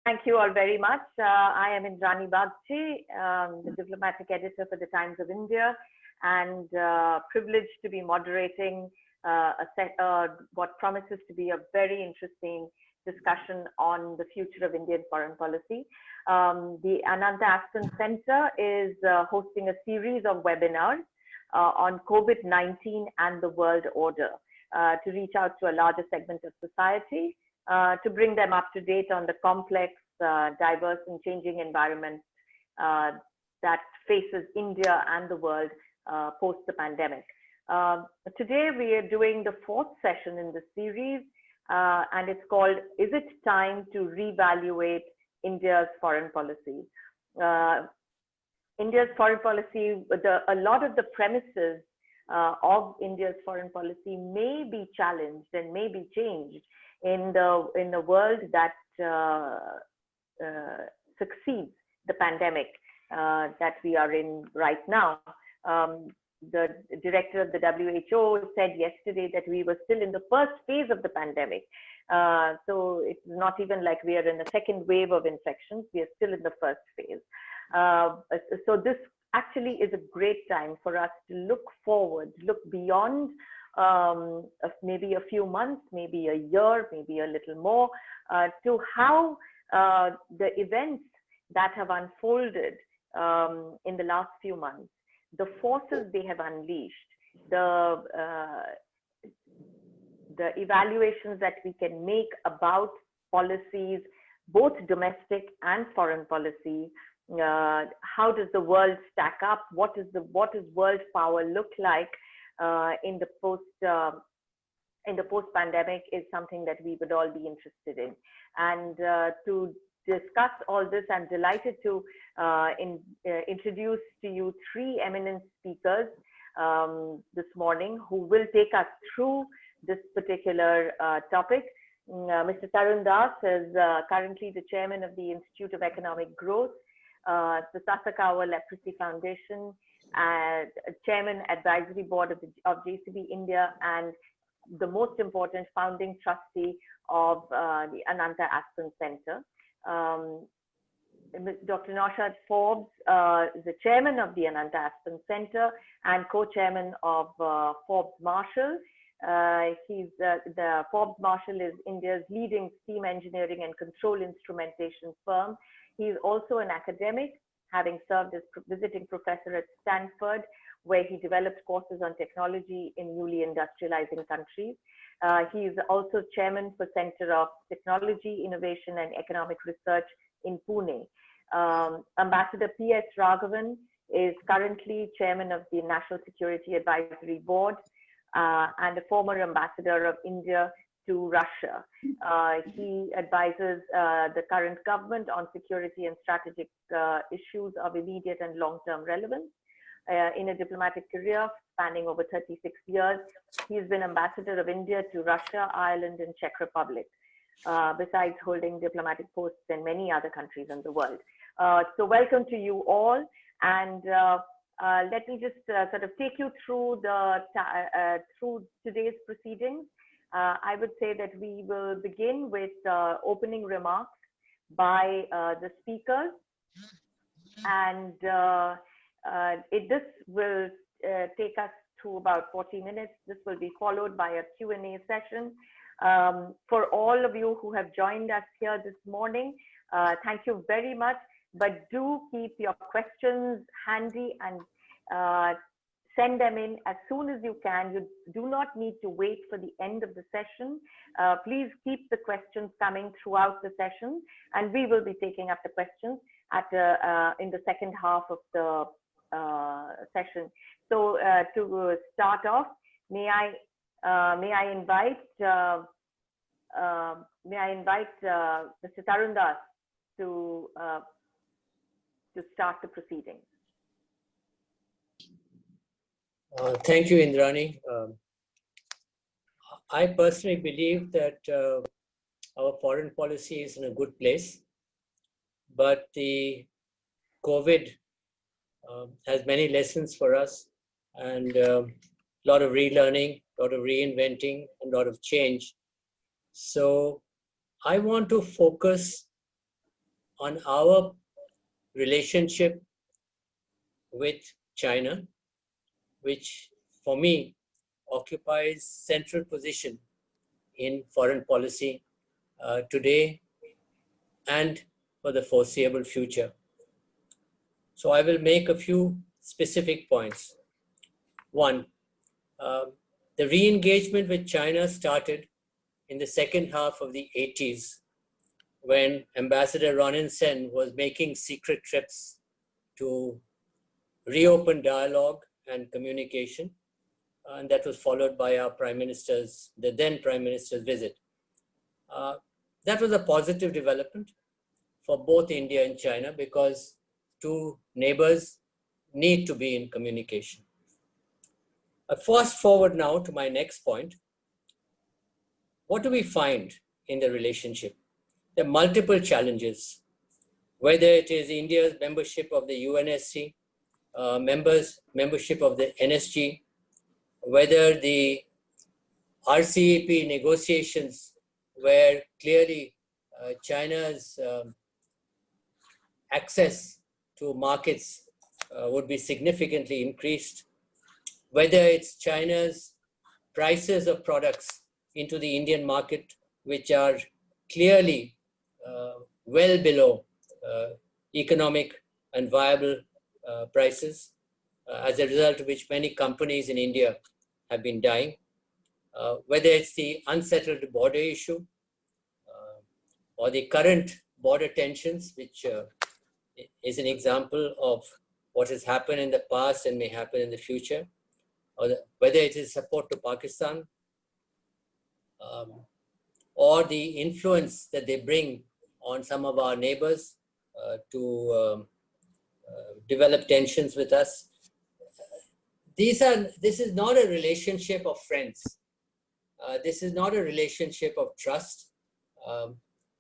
Thank you all very much. I am Indrani BAGCHI, the diplomatic editor for the Times of India, and privileged to be moderating what promises to be a very interesting discussion on the future of Indian foreign policy. The Ananta Aspen Center is hosting a series of webinars on COVID-19 and the world order to reach out to a larger segment of society, to bring them up to date on the complex, diverse and changing environment that faces India and the world post the pandemic. Today we are doing the fourth session in the series, and it's called, Is It Time to Revaluate India's Foreign Policy? India's foreign policy, a lot of the premises of India's foreign policy may be challenged and may be changed in the world that succeeds the pandemic that we are in right now. The director of the WHO said yesterday that we were still in the first phase of the pandemic. So it's not even like we are in the second wave of infections. We are still in the first phase. So this actually is a great time for us to look forward, look beyond maybe a few months, maybe a year, maybe a little more, to how the events that have unfolded in the last few months, the forces they have unleashed, the evaluations that we can make about policies, both domestic and foreign policy. How does the world stack up? What does world power look like in the post-pandemic is something that we would all be interested in. And to discuss all this, I'm delighted to introduce to you three eminent speakers this morning who will take us through this particular topic. Mr. TARUN is currently the chairman of the Institute of Economic Growth, the Sasakawa Leprosy Foundation, chairman advisory board of JCB India, and the most important founding trustee of the Ananta Aspen Center. Dr. NAUSHAD Forbes is the chairman of the Ananta Aspen Center and co-chairman of Forbes Marshall. The Forbes Marshall is India's leading steam engineering and control instrumentation firm. He is also an academic, having served as visiting professor at Stanford, where he developed courses on technology in newly industrializing countries. He is also chairman for Center of Technology, Innovation and Economic Research in Pune. Ambassador P.S. Raghavan is currently chairman of the National Security Advisory Board and a former ambassador of India to Russia. He advises the current government on security and strategic issues of immediate and long-term relevance. In a diplomatic career spanning over 36 years, he's been ambassador of India to Russia, Ireland, and Czech Republic, besides holding diplomatic posts in many other countries in the world. So welcome to you all, and let me just sort of take you through through today's proceedings. I would say that we will begin with opening remarks by the speakers, and this will take us to about 40 minutes. This will be followed by a Q&A session. For all of you who have joined us here this morning, thank you very much, but do keep your questions handy and send them in as soon as you can. You do not need to wait for the end of the session. Please keep the questions coming throughout the session, and we will be taking up the questions in the second half of the session. So to start off, may I invite Mr. TARUN to start the proceedings. Thank you, Indrani. I personally believe that our foreign policy is in a good place, but the COVID has many lessons for us, and a lot of relearning, a lot of reinventing, and a lot of change. So I want to focus on our relationship with China, which for me occupies central position in foreign policy today and for the foreseeable future. So I will make a few specific points. One, the re-engagement with China started in the second half of the 80s when Ambassador Ronen Sen was making secret trips to reopen dialogue and communication. And that was followed by our the then Prime Minister's visit. That was a positive development for both India and China because two neighbors need to be in communication. Fast forward now to my next point. What do we find in the relationship? There are multiple challenges, whether it is India's membership of the UNSC, membership of the NSG, whether the RCEP negotiations where clearly China's access to markets would be significantly increased, whether it's China's prices of products into the Indian market, which are clearly well below economic and viable prices, as a result of which many companies in India have been dying, whether it's the unsettled border issue or the current border tensions, which is an example of what has happened in the past and may happen in the future, or whether it is support to Pakistan, or the influence that they bring on some of our neighbors to develop tensions with us. This is not a relationship of friends. This is not a relationship of trust.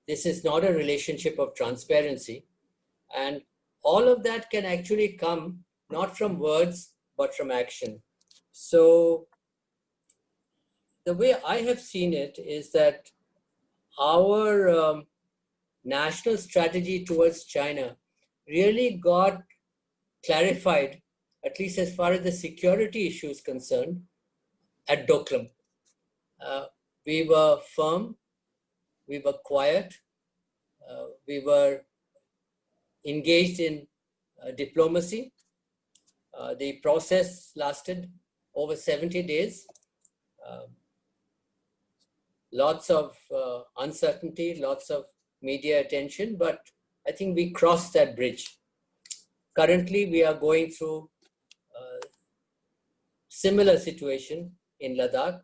This is not a relationship of transparency. And all of that can actually come not from words, but from action. So the way I have seen it is that our national strategy towards China really got clarified, at least as far as the security issue is concerned, at Doklam. We were firm, we were quiet, we were engaged in diplomacy. The process lasted over 70 days. Lots of uncertainty, lots of media attention, but I think we crossed that bridge. Currently, we are going through a similar situation in Ladakh,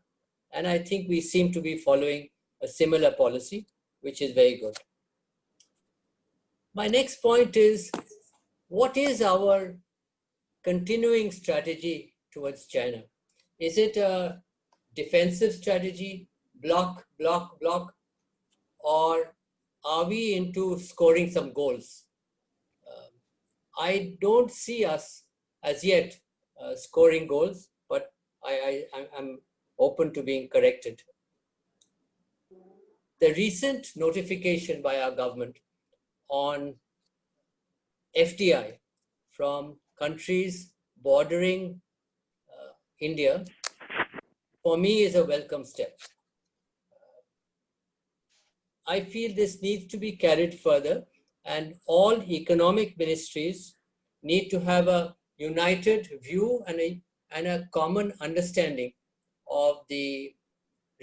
and I think we seem to be following a similar policy, which is very good. My next point is, what is our continuing strategy towards China? Is it a defensive strategy, block, block, block, or are we into scoring some goals? I don't see us as yet scoring goals, but I'm open to being corrected. The recent notification by our government on FDI from countries bordering India, for me, is a welcome step. I feel this needs to be carried further, and all economic ministries need to have a united view and a common understanding of the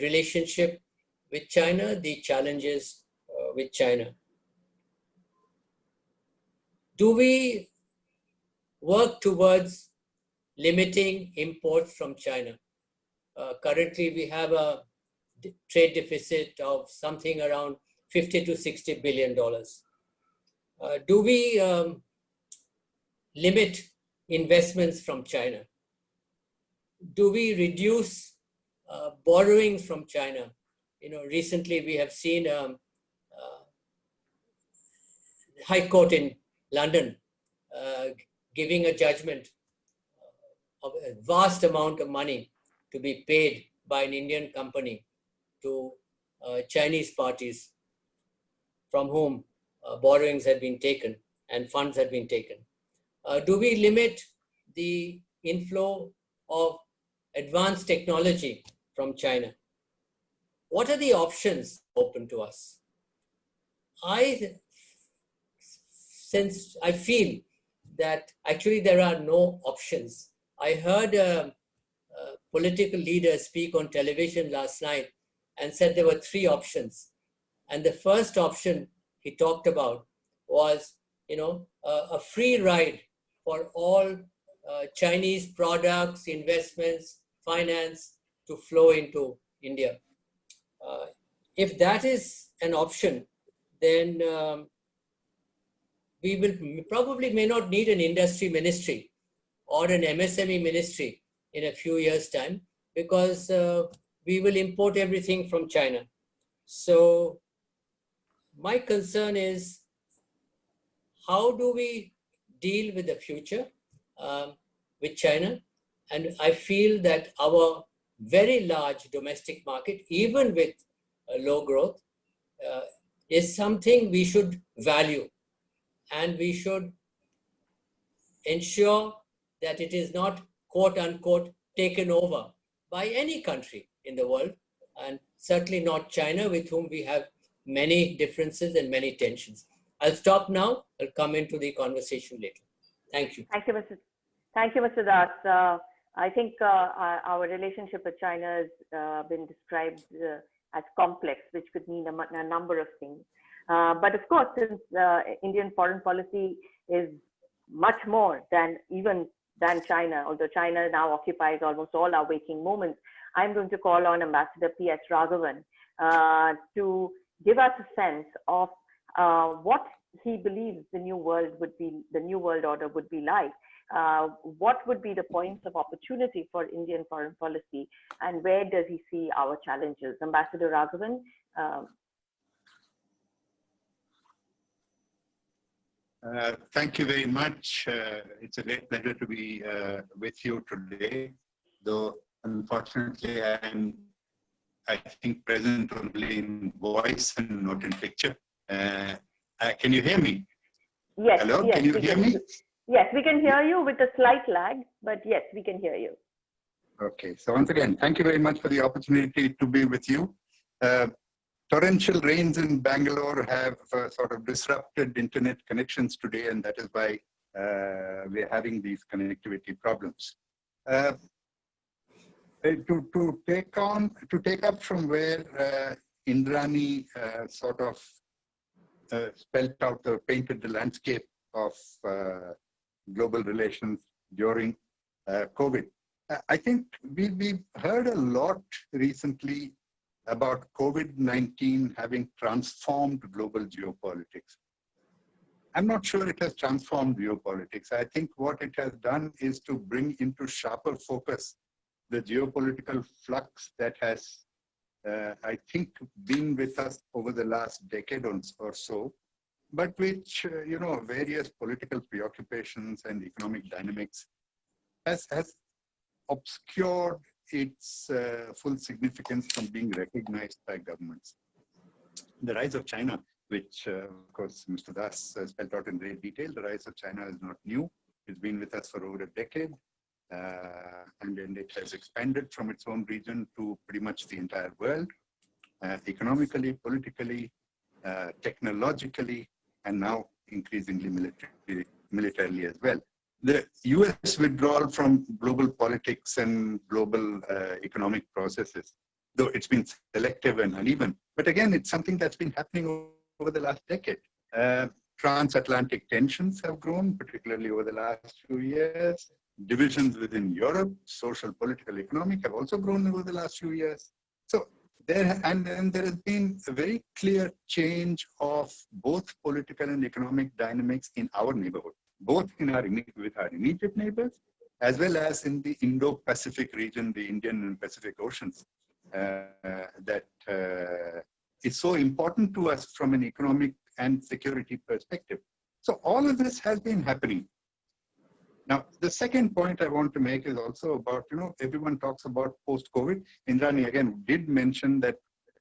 relationship with China, the challenges with China. Do we work towards limiting imports from China? Currently, we have a trade deficit of something around $50 to $60 billion. Do we limit investments from China? Do we reduce borrowings from China? Recently we have seen High Court in London giving a judgment of a vast amount of money to be paid by an Indian company to Chinese parties from whom borrowings had been taken and funds had been taken. Do we limit the inflow of advanced technology from China? What are the options open to us? I feel that actually there are no options. I heard a political leader speak on television last night and said there were 3 options. And the first option he talked about was, a free ride for all Chinese products, investments, finance to flow into India. If that is an option, then we will probably may not need an industry ministry or an MSME ministry in a few years' time, because we will import everything from China. So my concern is, how do we deal with the future with China? And I feel that our very large domestic market, even with low growth, is something we should value, and we should ensure that it is not, quote unquote, taken over by any country in the world, and certainly not China, with whom we have many differences and many tensions. I'll stop now. I'll come into the conversation later. Thank you. Thank you, Mr. Das. I think our relationship with China has been described as complex, which could mean a number of things. But of course, since Indian foreign policy is much more than China, although China now occupies almost all our waking moments, I'm going to call on Ambassador P.S. Raghavan to give us a sense of what he believes the new world order would be like. What would be the points of opportunity for Indian foreign policy, and where does he see our challenges? Ambassador Raghavan. Thank you very much. It's a great pleasure to be with you today, though unfortunately I think present only in voice and not in picture. Can you hear me? Yes. Hello, yes, can you hear me? Yes, we can hear you with a slight lag, but yes, we can hear you. Okay, so once again, thank you very much for the opportunity to be with you. Torrential rains in Bangalore have sort of disrupted internet connections today, and that is why we're having these connectivity problems. To take up from where Indrani sort of spelled out or painted the landscape of global relations during COVID. I think we've heard a lot recently about COVID-19 having transformed global geopolitics. I'm not sure it has transformed geopolitics. I think what it has done is to bring into sharper focus the geopolitical flux that has, I think, been with us over the last decade or so, but which, various political preoccupations and economic dynamics has obscured its full significance from being recognized by governments. The rise of China, which of course Mr. Das spelled out in great detail, the rise of China is not new. It's been with us for over a decade, and then it has expanded from its own region to pretty much the entire world, economically, politically, technologically, and now increasingly militarily as well. The US withdrawal from global politics and global economic processes, though it's been selective and uneven, but again, it's something that's been happening over the last decade. Transatlantic tensions have grown, particularly over the last few years. Divisions within Europe, social, political, economic, have also grown over the last few years. So there has been a very clear change of both political and economic dynamics in our neighborhood, both with our immediate neighbors, as well as in the Indo-Pacific region, the Indian and Pacific Oceans, that is so important to us from an economic and security perspective. So all of this has been happening. Now, the second point I want to make is also about, everyone talks about post-COVID. Indrani again did mention that,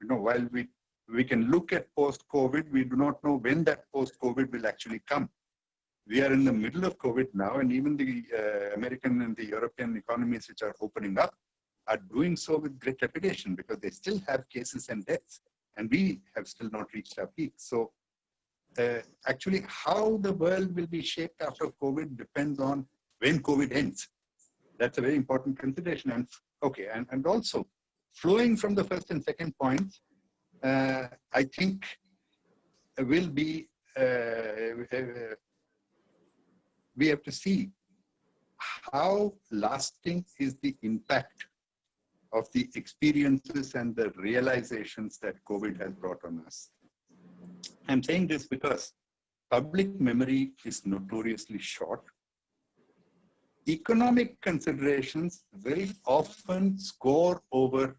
while we We can look at post-COVID. We do not know when that post-COVID will actually come. We are in the middle of COVID now, and even the American and the European economies which are opening up are doing so with great trepidation because they still have cases and deaths, and we have still not reached our peak. So actually how the world will be shaped after COVID depends on when COVID ends. That's a very important consideration. And okay, and also flowing from the first and second points, I think will be, we have to see how lasting is the impact of the experiences and the realizations that COVID has brought on us. I'm saying this because public memory is notoriously short. Economic considerations very often score over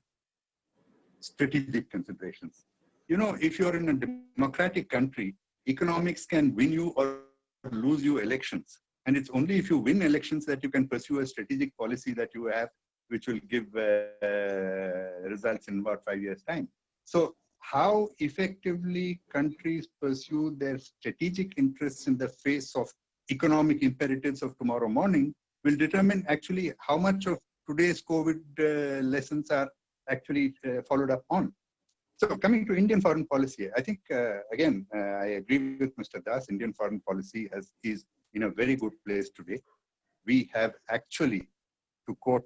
strategic considerations. You know, if you're in a democratic country, economics can win you or lose you elections. And it's only if you win elections that you can pursue a strategic policy that you have, which will give results in about 5 years' time. So how effectively countries pursue their strategic interests in the face of economic imperatives of tomorrow morning will determine actually how much of today's COVID lessons are actually followed up on. So coming to Indian foreign policy, I think, again, I agree with Mr. Das, Indian foreign policy is in a very good place today. We have actually, to quote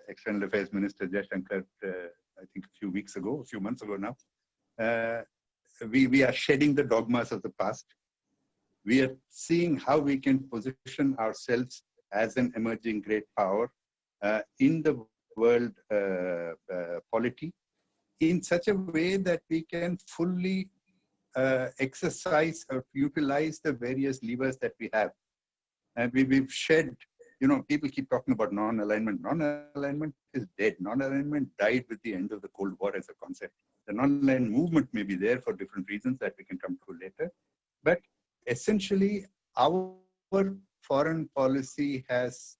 External Affairs Minister Jaishankar, I think a few months ago now, we are shedding the dogmas of the past. We are seeing how we can position ourselves as an emerging great power in the world polity in such a way that we can fully exercise or utilize the various levers that we have. And we've shed, you know, people keep talking about non-alignment. Non-alignment is dead. Non-alignment died with the end of the Cold War as a concept. The non-aligned movement may be there for different reasons that we can come to later. But essentially, our foreign policy has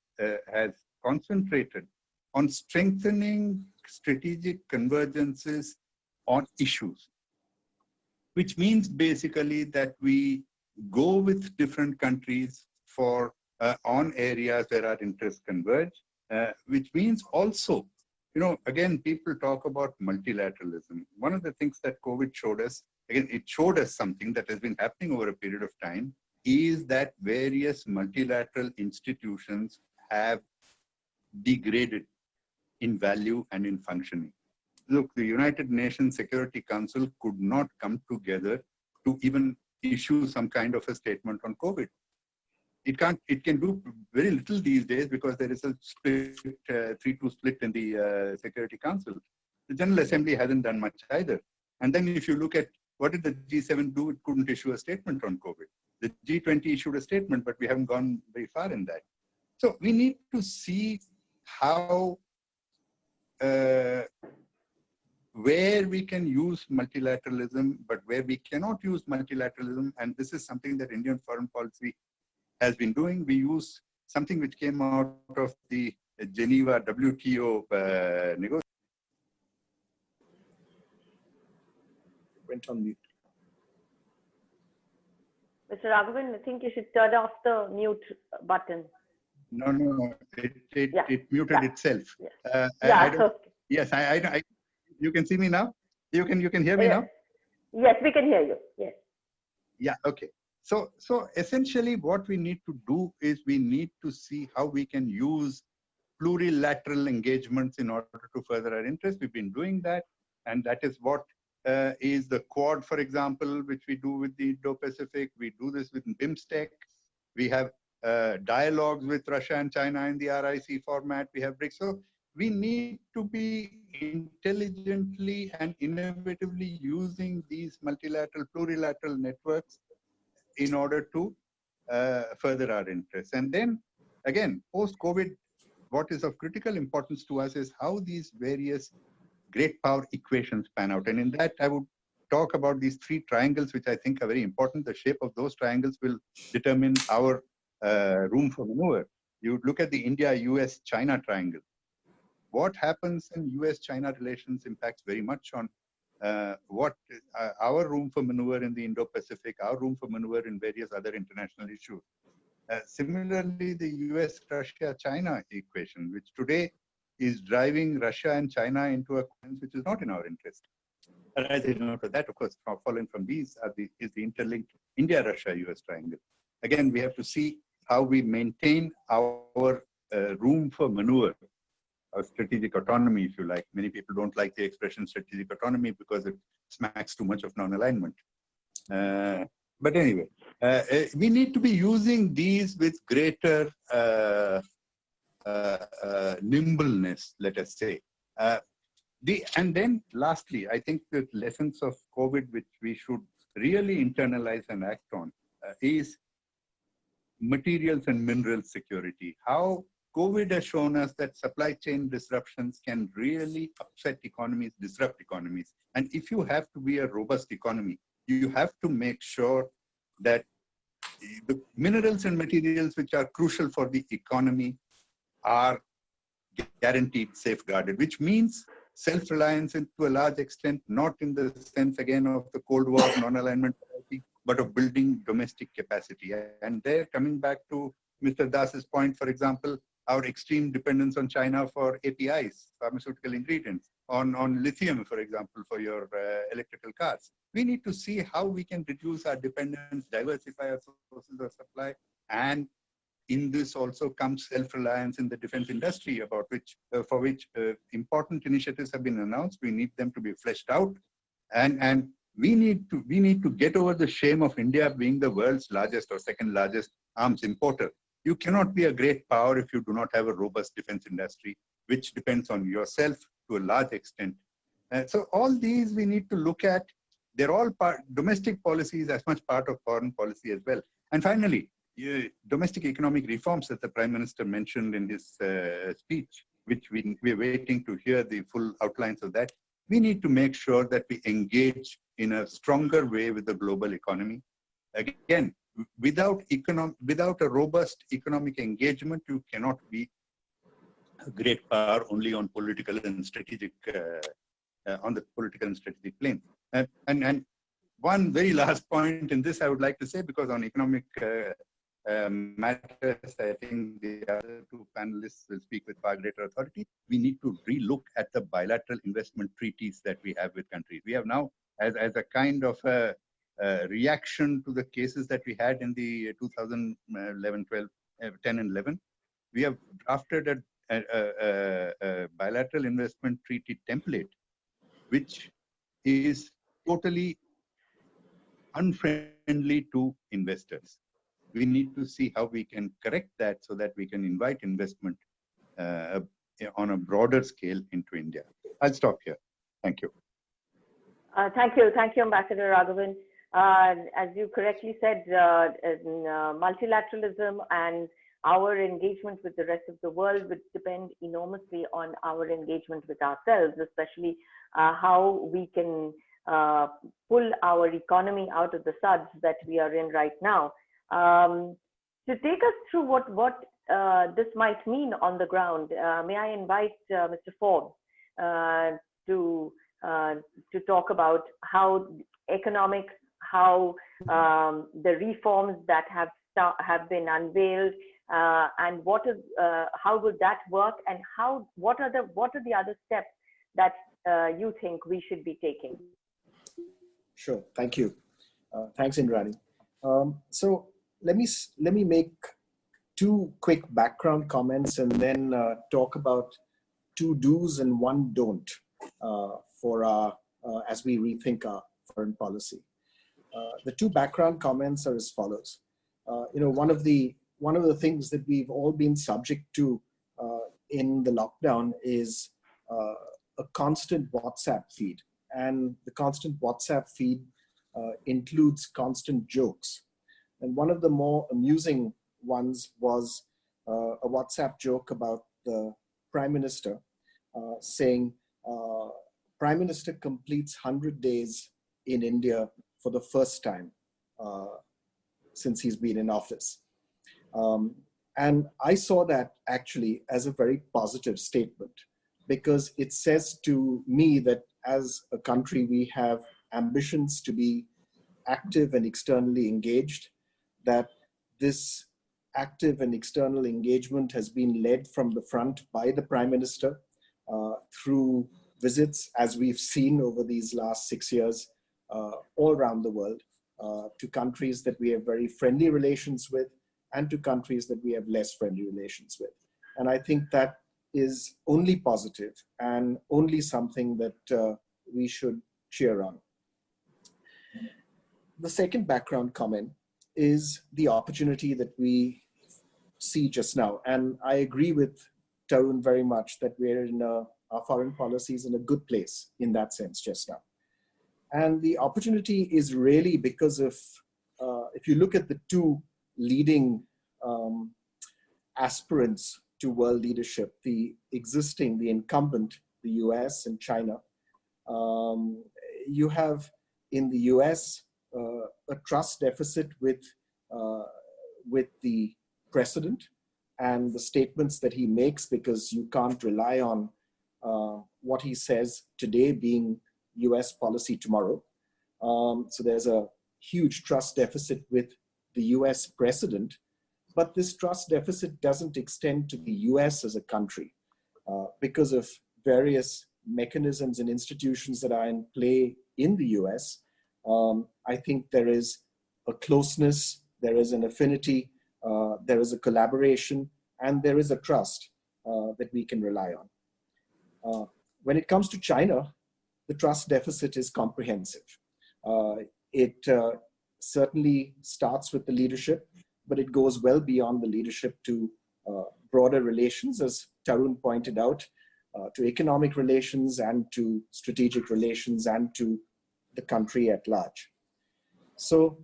concentrated on strengthening strategic convergences on issues, which means basically that we go with different countries for on areas where our interests converge, which means also, you know, again, people talk about multilateralism. One of the things that COVID showed us, again, it showed us something that has been happening over a period of time, is that various multilateral institutions have degraded in value and in functioning. Look, the United Nations Security Council could not come together to even issue some kind of a statement on COVID. It can do very little these days because there is a split, 3-2 split in the Security Council. The General Assembly hasn't done much either. And then if you look at what did the G7 do, it couldn't issue a statement on COVID. The G20 issued a statement, but we haven't gone very far in that. So we need to see how, where we can use multilateralism, but where we cannot use multilateralism, and this is something that Indian foreign policy has been doing. We use something which came out of the Geneva WTO negotiation. Went on mute. Mr. Raghavan, I think you should turn off the mute button. No, it muted itself. Yeah. Yes, you can see me now? You can hear me now? Yes, we can hear you. Yes. Yeah, okay. So essentially what we need to do is we need to see how we can use plurilateral engagements in order to further our interests. We've been doing that, and that is what is the Quad, for example, which we do with the Indo-Pacific. We do this with BIMSTEC. We have dialogues with Russia and China in the RIC format. We have BRICS. So we need to be intelligently and innovatively using these multilateral, plurilateral networks in order to further our interests. And then, again, post-COVID, what is of critical importance to us is how these various great power equations pan out. And in that, I would talk about these 3 triangles, which I think are very important. The shape of those triangles will determine our room for maneuver. You look at the India-US-China triangle. What happens in US-China relations impacts very much on our room for maneuver in the Indo-Pacific, our room for maneuver in various other international issues. Similarly, the US, Russia, China equation, which today is driving Russia and China into a conflict which is not in our interest. Arising out of that, of course, following from these is the interlinked India-Russia-US triangle. Again, we have to see how we maintain our room for maneuver, our strategic autonomy, if you like. Many people don't like the expression strategic autonomy because it smacks too much of non-alignment. But anyway, we need to be using these with greater nimbleness, let us say. And then lastly, I think the lessons of COVID, which we should really internalize and act on, is materials and mineral security. How COVID has shown us that supply chain disruptions can really upset economies, disrupt economies. And if you have to be a robust economy, you have to make sure that the minerals and materials which are crucial for the economy are guaranteed, safeguarded, which means self-reliance to a large extent, not in the sense again of the Cold War non-alignment, but of building domestic capacity. And there, coming back to Mr. Das's point, for example, our extreme dependence on China for APIs, pharmaceutical ingredients, on lithium, for example, for your electrical cars. We need to see how we can reduce our dependence, diversify our sources of supply, and in this also comes self-reliance in the defense industry, about which, for which important initiatives have been announced. We need them to be fleshed out, and we need to get over the shame of India being the world's largest or second largest arms importer. You cannot be a great power if you do not have a robust defense industry, which depends on yourself to a large extent. So all these we need to look at. They're all domestic policy is as much part of foreign policy as well. And finally, domestic economic reforms that the Prime Minister mentioned in his speech, which we're waiting to hear the full outlines of that. We need to make sure that we engage in a stronger way with the global economy. Again, without a robust economic engagement, you cannot be a great power only on political and strategic, on the political and strategic plane. And one very last point in this I would like to say, because on economic matters, I think the other two panelists will speak with far greater authority. We need to relook at the bilateral investment treaties that we have with countries. We have now, as a kind of a reaction to the cases that we had in the 2011, 12, 10 and 11, we have drafted a bilateral investment treaty template, which is totally unfriendly to investors. We need to see how we can correct that so that we can invite investment on a broader scale into India. I'll stop here. Thank you. Thank you, Ambassador Raghavan. As you correctly said, multilateralism and our engagement with the rest of the world would depend enormously on our engagement with ourselves, especially how we can pull our economy out of the suds that we are in right now. To take us through what this might mean on the ground, may I invite Mr. Forbes to talk about how economics, how the reforms that have been unveiled, and how would that work, and what are the other steps that you think we should be taking? Sure, thank you. Thanks, Indrani. So let me make two quick background comments and then talk about two do's and one don't for our as we rethink our foreign policy. The two background comments are as follows. One of the things that we've all been subject to in the lockdown is a constant WhatsApp feed, and the constant WhatsApp feed includes constant jokes. And one of the more amusing ones was a WhatsApp joke about the Prime Minister saying, Prime Minister completes 100 days in India for the first time since he's been in office. And I saw that actually as a very positive statement, because it says to me that as a country, we have ambitions to be active and externally engaged, that this active and external engagement has been led from the front by the Prime Minister through visits, as we've seen over these last 6 years, all around the world, to countries that we have very friendly relations with and to countries that we have less friendly relations with. And I think that is only positive and only something that we should cheer on. The second background comment is the opportunity that we see just now. And I agree with Tarun very much that we're in our foreign policy is in a good place in that sense just now. And the opportunity is really because of, if you look at the two leading aspirants to world leadership, the incumbent, the US and China, you have in the US a trust deficit with the president and the statements that he makes, because you can't rely on what he says today being US policy tomorrow. So there's a huge trust deficit with the US president, but this trust deficit doesn't extend to the US as a country because of various mechanisms and institutions that are in play in the US. I think there is a closeness, there is an affinity, there is a collaboration, and there is a trust that we can rely on. When it comes to China, the trust deficit is comprehensive. It certainly starts with the leadership, but it goes well beyond the leadership to broader relations, as Tarun pointed out, to economic relations and to strategic relations and to the country at large. So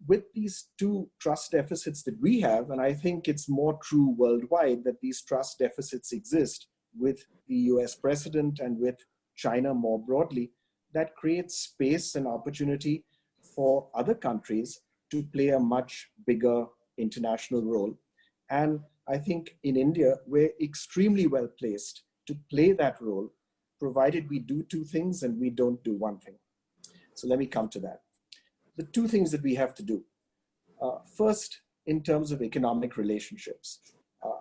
with these two trust deficits that we have, and I think it's more true worldwide that these trust deficits exist with the US president and with China more broadly, that creates space and opportunity for other countries to play a much bigger international role. And I think in India, we're extremely well placed to play that role, provided we do two things and we don't do one thing. So let me come to that. The two things that we have to do. First, in terms of economic relationships,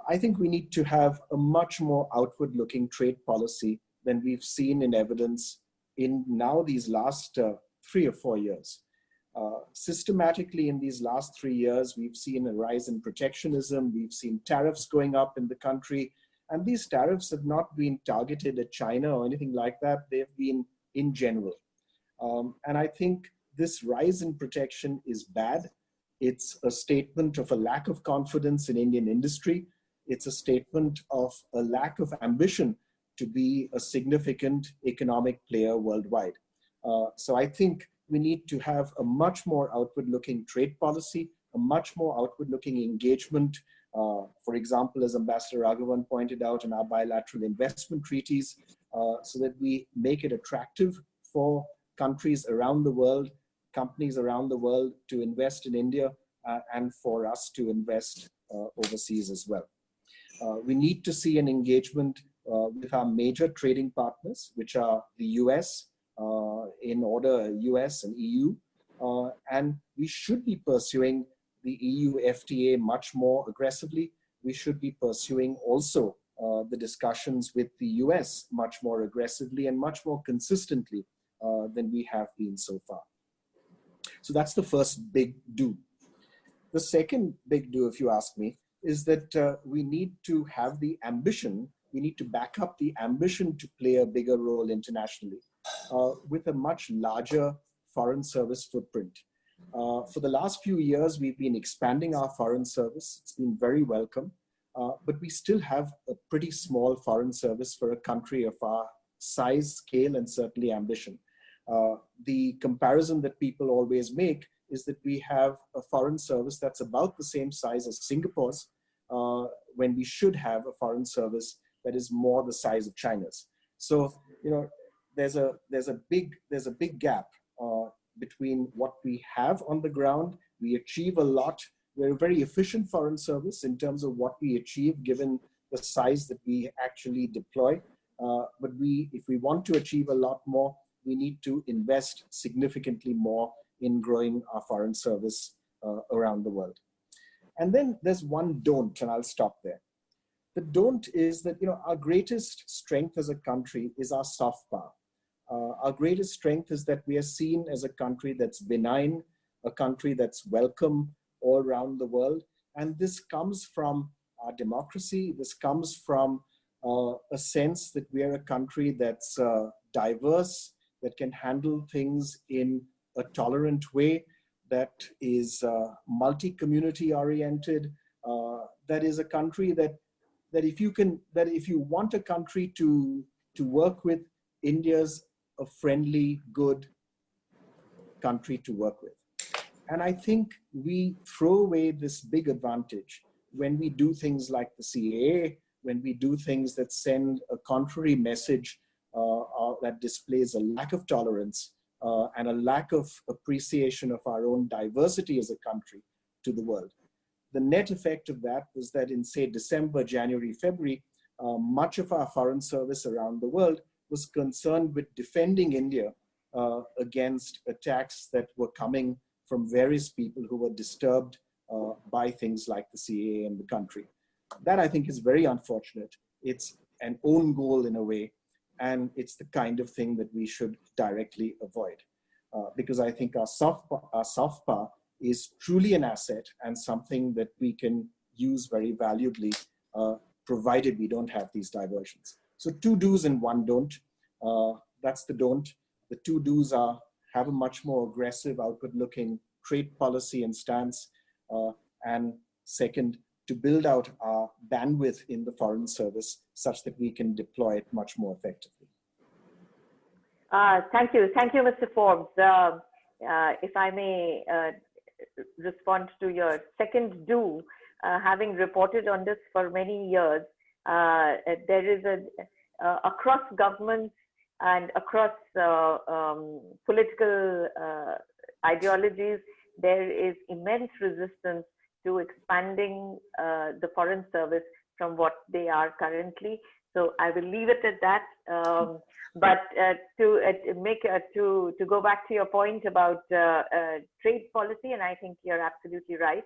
I think we need to have a much more outward-looking trade policy than we've seen in evidence in now these last 3 or 4 years. Systematically in these last 3 years, we've seen a rise in protectionism, we've seen tariffs going up in the country, and these tariffs have not been targeted at China or anything like that, they've been in general. And I think this rise in protection is bad. It's a statement of a lack of confidence in Indian industry. It's a statement of a lack of ambition to be a significant economic player worldwide. So I think we need to have a much more outward-looking trade policy, a much more outward-looking engagement. For example, as Ambassador Raghavan pointed out in our bilateral investment treaties, so that we make it attractive for countries around the world, companies around the world to invest in India and for us to invest overseas as well. We need to see an engagement with our major trading partners, which are the US, in order US and EU, and we should be pursuing the EU FTA much more aggressively. We should be pursuing also the discussions with the US much more aggressively and much more consistently than we have been so far. So that's the first big do. The second big do, if you ask me, is that we need to have the ambition, we need to back up the ambition to play a bigger role internationally with a much larger foreign service footprint. For the last few years, we've been expanding our foreign service. It's been very welcome, but we still have a pretty small foreign service for a country of our size, scale, and certainly ambition. The comparison that people always make is that we have a foreign service that's about the same size as Singapore's, when we should have a foreign service that is more the size of China's. So, you know, there's a big gap between what we have on the ground. We achieve a lot. We're a very efficient foreign service in terms of what we achieve, given the size that we actually deploy. But if we want to achieve a lot more, we need to invest significantly more in growing our foreign service around the world. And then there's one don't, and I'll stop there. The don't is that, our greatest strength as a country is our soft power. Our greatest strength is that we are seen as a country that's benign, a country that's welcome all around the world. And this comes from our democracy. This comes from a sense that we are a country that's diverse, that can handle things in a tolerant way, that is multi-community oriented, that is a country that if you want a country to work with, India's a friendly, good country to work with. And I think we throw away this big advantage when we do things like the CAA, when we do things that send a contrary message that displays a lack of tolerance and a lack of appreciation of our own diversity as a country to the world. The net effect of that was that in, say, December, January, February, much of our foreign service around the world was concerned with defending India against attacks that were coming from various people who were disturbed by things like the CAA in the country. That, I think, is very unfortunate. It's an own goal in a way, and it's the kind of thing that we should directly avoid. Because I think our soft power is truly an asset and something that we can use very valuably, provided we don't have these diversions. So 2 do's and 1 don't. That's the don't. The 2 do's are have a much more aggressive, outward-looking trade policy and stance. And second, to build out our bandwidth in the foreign service such that we can deploy it much more effectively. Thank you, Mr. Forbes. If I may respond to your second do, having reported on this for many years, there is across governments and across political ideologies, there is immense resistance to expanding the foreign service from what they are currently. So I will leave it at that. But to go back to your point about trade policy, and I think you're absolutely right.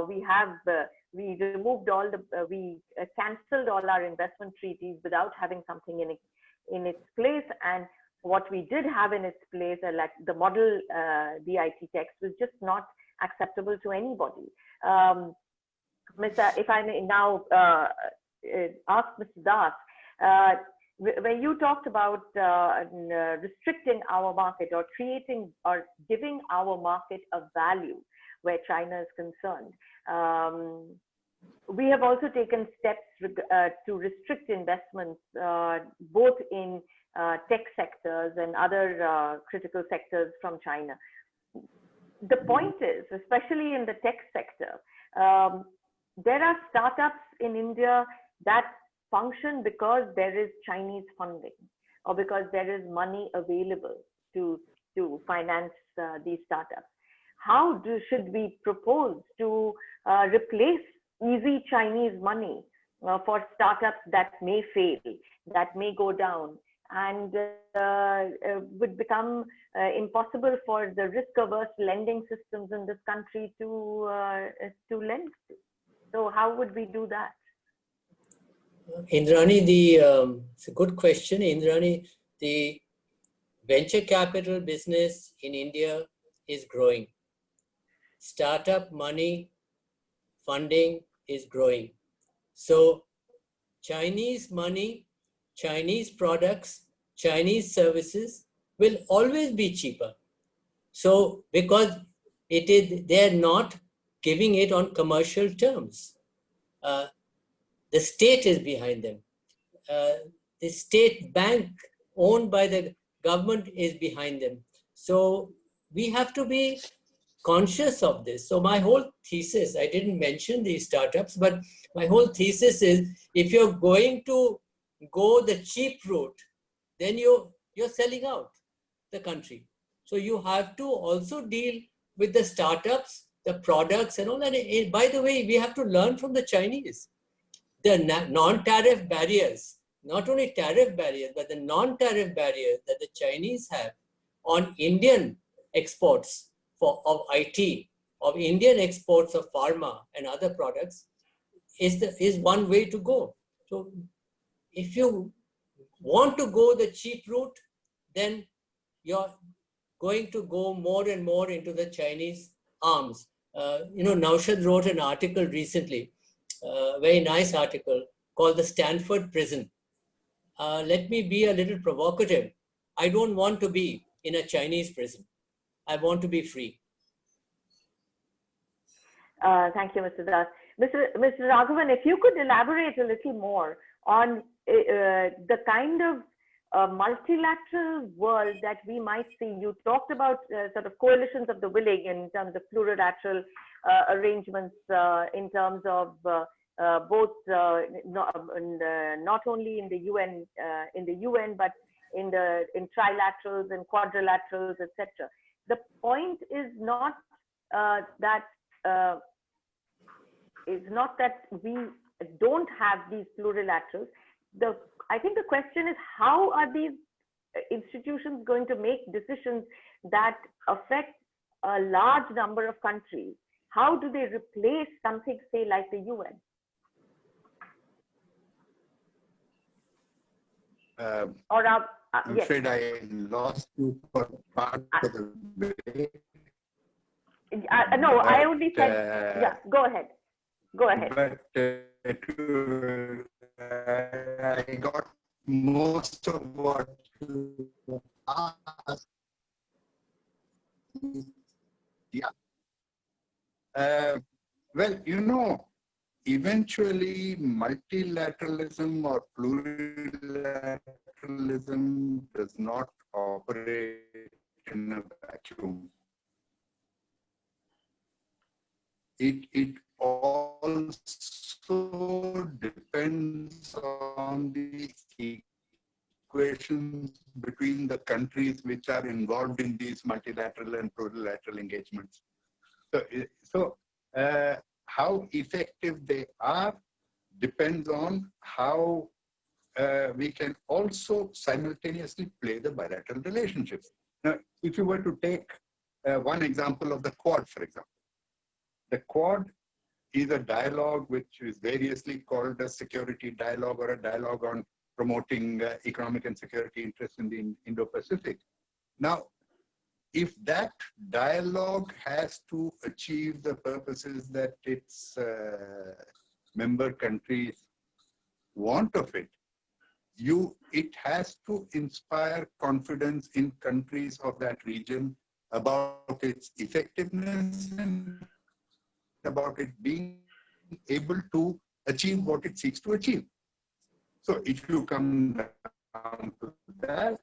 We removed we cancelled all our investment treaties without having something in its place, and what we did have in its place, like the model BIT text, was just not acceptable to anybody. If I may now ask Mr. Das, when you talked about restricting our market or creating or giving our market a value where China is concerned, we have also taken steps to restrict investments both in tech sectors and other critical sectors from China. The point is, especially in the tech sector, there are startups in India that function because there is Chinese funding or because there is money available to finance these startups. How should we propose to replace easy Chinese money for startups that may fail, that may go down, and would become impossible for the risk-averse lending systems in this country to lend to? So how would we do that? Indrani, it's a good question. Indrani, the venture capital business in India is growing. Startup money funding is growing. So Chinese money, Chinese products, Chinese services will always be cheaper. So because they're not giving it on commercial terms. The state is behind them. The state bank owned by the government is behind them. So we have to be conscious of this. So my whole thesis, I didn't mention these startups, but my whole thesis is if you're going to go the cheap route, then you're selling out the country. So you have to also deal with the startups, the products and all that. By the way, we have to learn from the Chinese. The non-tariff barriers not only tariff barriers, but the non-tariff barriers that the Chinese have on Indian exports of IT, of Indian exports of pharma and other products is one way to go. So if you want to go the cheap route, then you're going to go more and more into the Chinese arms. NAUSHAD wrote an article recently, a very nice article called the Stanford Prison. Let me be a little provocative. I don't want to be in a Chinese prison. I want to be free. Thank you, Mr. Das. Mr. Raghavan, if you could elaborate a little more on the kind of multilateral world that we might see. You talked about sort of coalitions of the willing in terms of plurilateral arrangements, in terms of both not only in the UN, but in trilaterals and quadrilaterals, etc. The point is not that we don't have these plurilaterals. I think the question is, how are these institutions going to make decisions that affect a large number of countries? How do they replace something, say, like the UN? I'm afraid I lost you for part of the way. No, I only said, yeah, go ahead. Go ahead. But I got most of what you asked. Yeah. Well, eventually multilateralism or plurilateralism does not operate in a vacuum. It also depends on the equations between the countries which are involved in these multilateral and plurilateral engagements. So how effective they are depends on how we can also simultaneously play the bilateral relationships. Now, if you were to take one example of the Quad, for example, the Quad is a dialogue which is variously called a security dialogue or a dialogue on promoting economic and security interests in the Indo-Pacific. Now, if that dialogue has to achieve the purposes that its member countries want of it, it has to inspire confidence in countries of that region about its effectiveness and about it being able to achieve what it seeks to achieve. So if you come down to that,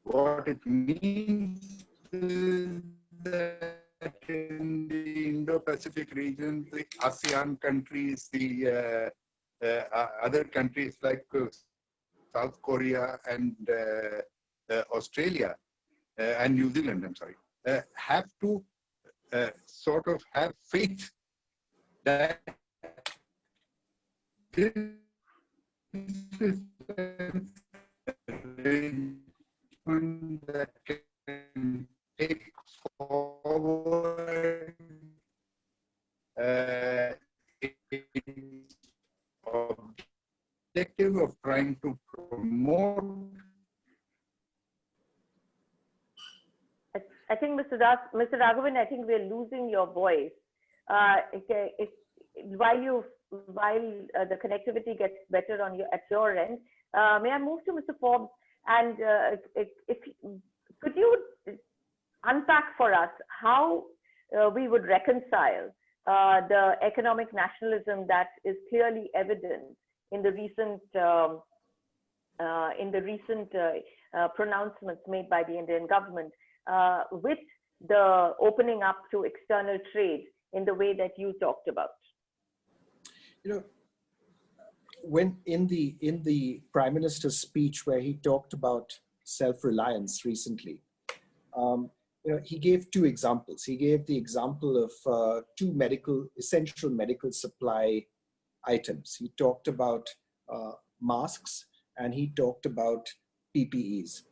what it means is that in the Indo-Pacific region, the ASEAN countries, the other countries like South Korea and Australia and New Zealand, I'm sorry, have to sort of have faith that this is an arrangement that can take forward its objective of trying to promote. I think, Mr. Raghavan, I think we're losing your voice. While the connectivity gets better at your end, may I move to Mr. Forbes? And could you unpack for us how we would reconcile the economic nationalism that is clearly evident in the recent pronouncements made by the Indian government, with the opening up to external trade in the way that you talked about? When in the Prime Minister's speech where he talked about self-reliance recently, he gave two examples. He gave the example of two essential medical supply items. He talked about masks and he talked about PPEs,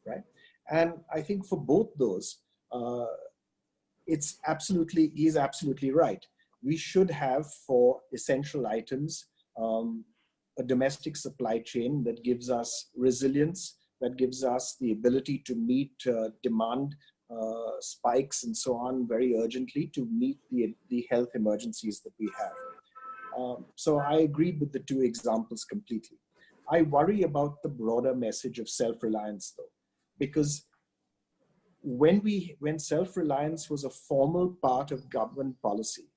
right? And I think for both those, he's absolutely right. We should have, for essential items, a domestic supply chain that gives us resilience, that gives us the ability to meet demand spikes and so on very urgently to meet the health emergencies that we have. So I agree with the two examples completely. I worry about the broader message of self-reliance though, because when self-reliance was a formal part of government policy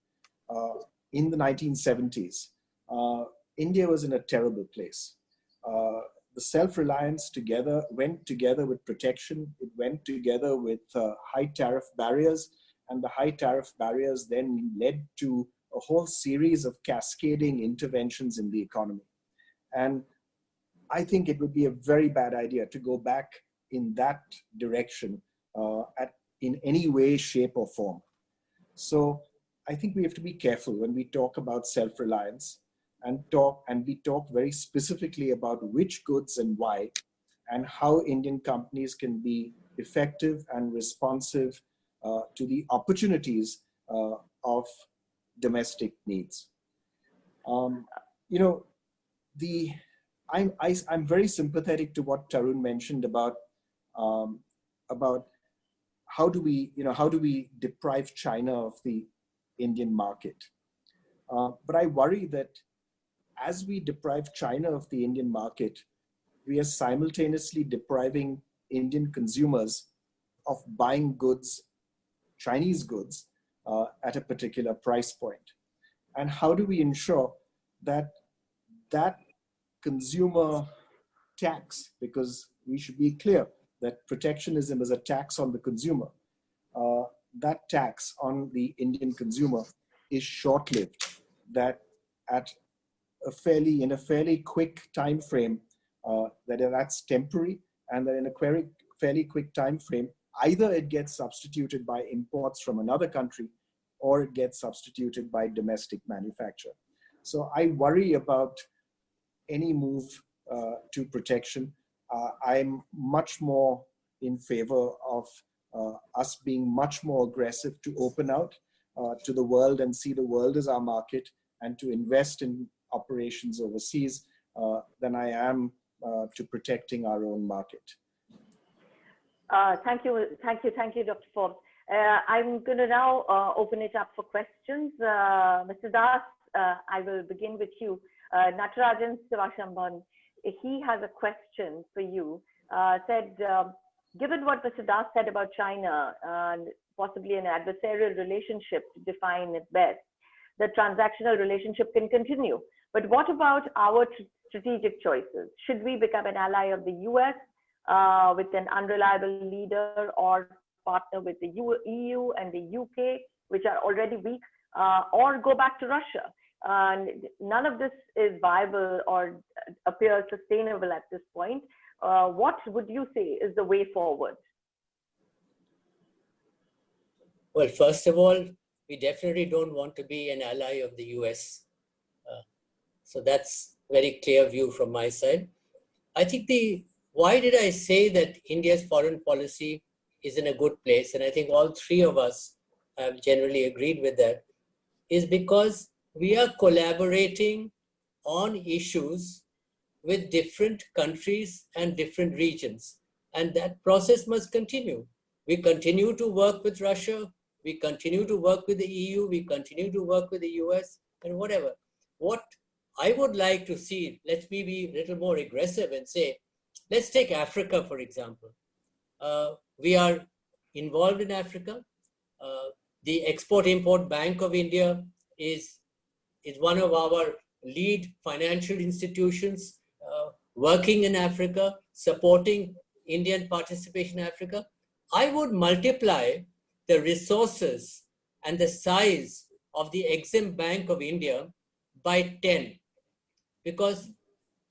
in the 1970s, India was in a terrible place. The self-reliance went together with protection. It went together with high tariff barriers, and the high tariff barriers then led to a whole series of cascading interventions in the economy. And I think it would be a very bad idea to go back in that direction in any way, shape, or form. So I think we have to be careful when we talk about self-reliance and we talk very specifically about which goods and why, and how Indian companies can be effective and responsive to the opportunities of domestic needs. You know, I'm very sympathetic to what Tarun mentioned about how do we deprive China of the Indian market. But I worry that as we deprive China of the Indian market, we are simultaneously depriving Indian consumers of buying goods, Chinese goods, at a particular price point. And how do we ensure that that consumer tax, because we should be clear that protectionism is a tax on the consumer, that tax on the Indian consumer is short-lived, that in a fairly quick time frame, that's temporary, and that in a fairly quick time frame, either it gets substituted by imports from another country, or it gets substituted by domestic manufacture. So I worry about any move to protection. I'm much more in favor of us being much more aggressive to open out to the world and see the world as our market, and to invest in operations overseas than I am to protecting our own market. Thank you, Dr. Forbes. I'm going to now open it up for questions. Mr. Das, I will begin with you. Natarajan Sivashamban, he has a question for you. Said, given what Mr. Das said about China and possibly an adversarial relationship to define it best, the transactional relationship can continue. But what about our strategic choices? Should we become an ally of the US with an unreliable leader, or partner with the EU and the UK, which are already weak, or go back to Russia? And none of this is viable or appears sustainable at this point. What would you say is the way forward? Well, first of all, we definitely don't want to be an ally of the US. So that's a very clear view from my side. I think why did I say that India's foreign policy is in a good place? And I think all three of us have generally agreed with that, is because we are collaborating on issues with different countries and different regions. And that process must continue. We continue to work with Russia, we continue to work with the EU, we continue to work with the US, and whatever. What I would like to see, let me be a little more aggressive and say, let's take Africa, for example. We are involved in Africa. The Export-Import Bank of India is one of our lead financial institutions working in Africa, supporting Indian participation in Africa. I would multiply the resources and the size of the Exim Bank of India by 10, because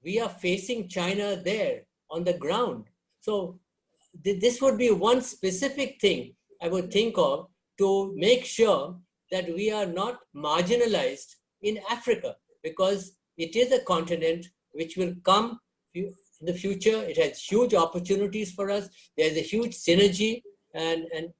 we are facing China there on the ground. So this would be one specific thing I would think of to make sure that we are not marginalized in Africa, because it is a continent which will come in the future. It has huge opportunities for us. There's a huge synergy and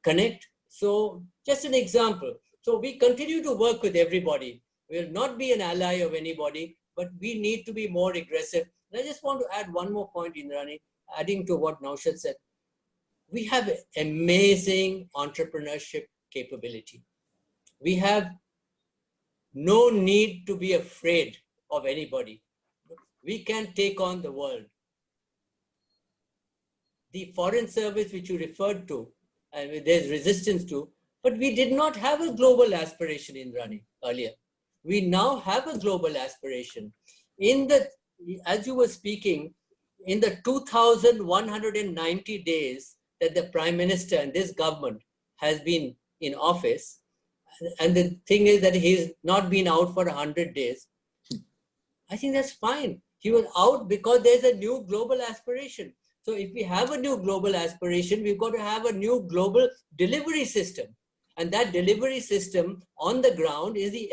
connect. So just an example. So we continue to work with everybody. We'll not be an ally of anybody, but we need to be more aggressive. And I just want to add one more point, Indrani, adding to what NAUSHAD said. We have amazing entrepreneurship capability. We have no need to be afraid of anybody. We can take on the world. The foreign service which you referred to, and there's resistance to, but we did not have a global aspiration, Indrani, earlier. We now have a global aspiration. As you were speaking, in the 2,190 days that the Prime Minister and this government has been in office, and the thing is that he's not been out for 100 days, I think that's fine. He was out because there's a new global aspiration. So if we have a new global aspiration, we've got to have a new global delivery system. And that delivery system on the ground is the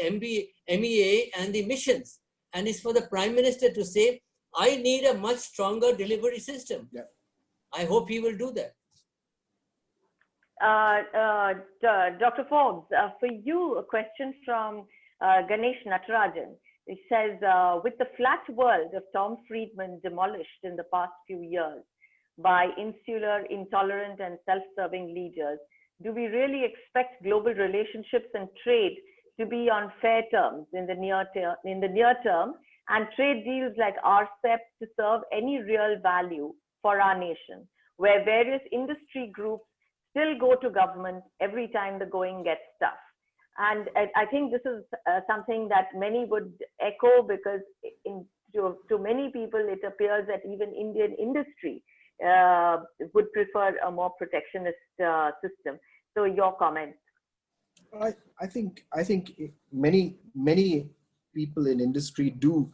MEA and the missions. And it's for the Prime Minister to say, I need a much stronger delivery system. Yeah. I hope he will do that. Dr. Forbes, for you, a question from Ganesh Natarajan. It says, with the flat world of Tom Friedman demolished in the past few years by insular, intolerant, and self-serving leaders, do we really expect global relationships and trade to be on fair terms in the near term, and trade deals like RCEP to serve any real value for our nation, where various industry groups still go to government every time the going gets tough? And I think this is something that many would echo, because to many people, it appears that even Indian industry would prefer a more protectionist system. So your comments. I think many people in industry do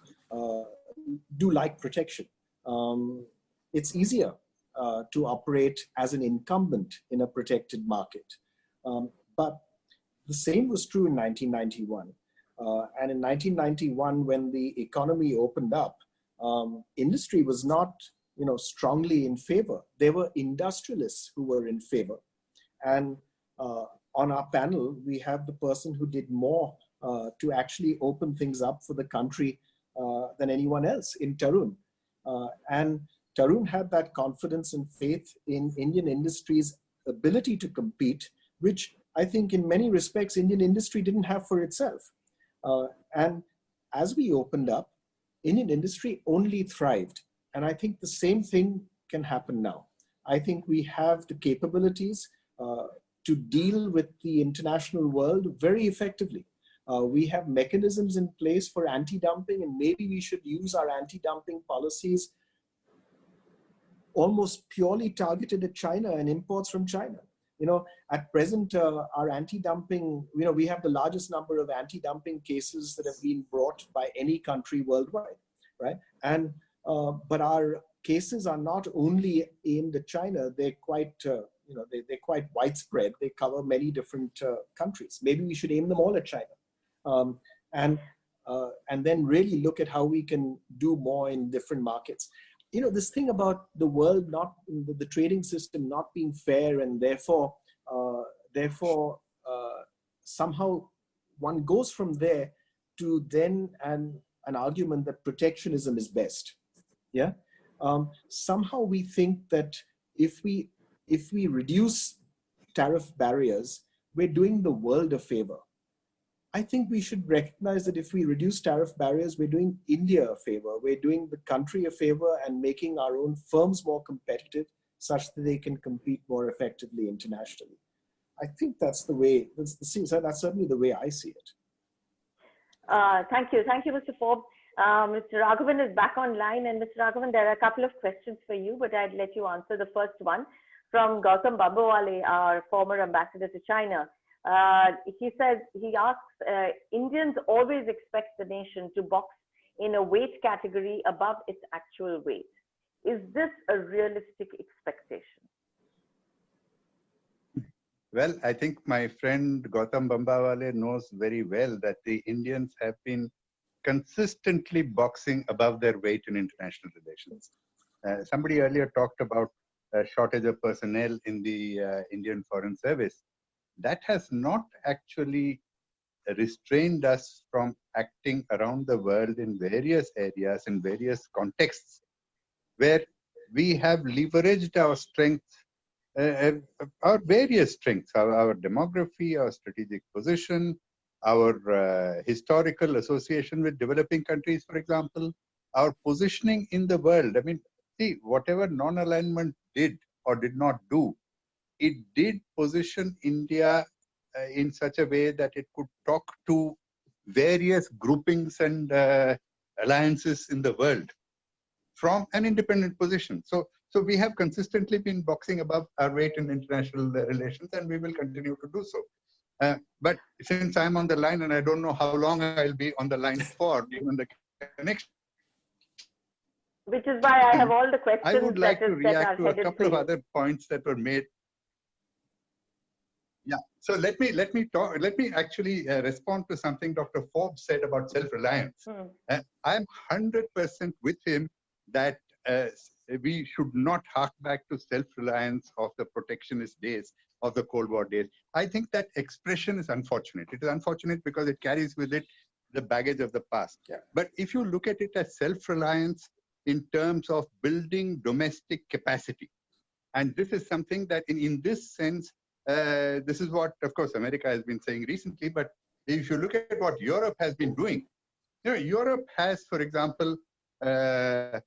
like protection. It's easier to operate as an incumbent in a protected market. But the same was true in 1991. And in 1991, when the economy opened up, industry was not, strongly in favor. There were industrialists who were in favor. And on our panel, we have the person who did more to actually open things up for the country than anyone else in TARUN. And TARUN had that confidence and faith in Indian industry's ability to compete, which I think in many respects, Indian industry didn't have for itself. And as we opened up, Indian industry only thrived. And I think the same thing can happen now. I think we have the capabilities to deal with the international world very effectively. We have mechanisms in place for anti-dumping, and maybe we should use our anti-dumping policies almost purely targeted at China and imports from China. At present, our anti-dumping, we have the largest number of anti-dumping cases that have been brought by any country worldwide, right? And but our cases are not only aimed at China; they're quite, they're quite widespread. They cover many different countries. Maybe we should aim them all at China, and then really look at how we can do more in different markets. This thing about the world not, the trading system not being fair, and therefore somehow one goes from there to then an argument that protectionism is best. Yeah. Somehow we think that if we reduce tariff barriers, we're doing the world a favor. I think we should recognize that if we reduce tariff barriers, we're doing India a favor. We're doing the country a favor and making our own firms more competitive such that they can compete more effectively internationally. I think that's the way, that's certainly the way I see it. Thank you. Thank you, Mr. Forbes. Mr. Raghavan is back online, and Mr. Raghavan, there are a couple of questions for you, but I'd let you answer the first one from Gautam Bambawale, our former ambassador to China. He asks, Indians always expect the nation to box in a weight category above its actual weight. Is this a realistic expectation? Well, I think my friend Gautam Bambawale knows very well that the Indians have been consistently boxing above their weight in international relations. Somebody earlier talked about a shortage of personnel in the Indian Foreign Service. That has not actually restrained us from acting around the world in various areas, in various contexts, where we have leveraged our strengths, our various strengths, our demography, our strategic position, our historical association with developing countries, for example, our positioning in the world. I mean, see, whatever non-alignment did or did not do, it did position India in such a way that it could talk to various groupings and alliances in the world from an independent position. So we have consistently been boxing above our weight in international relations, and we will continue to do so. But since I'm on the line, and I don't know how long I'll be on the line for, given the connection, which is why I have all the questions. I would like to react to a couple of you. other points that were made. Yeah. So let me actually respond to something Dr. Forbes said about self-reliance. I'm 100% with him that we should not hark back to self-reliance of the protectionist days of the Cold War days. I think that expression is unfortunate. It is unfortunate because it carries with it the baggage of the past. Yeah. But if you look at it as self-reliance in terms of building domestic capacity, and this is something that in this sense, this is what, of course, America has been saying recently, but if you look at what Europe has been doing, you know, Europe has, for example, a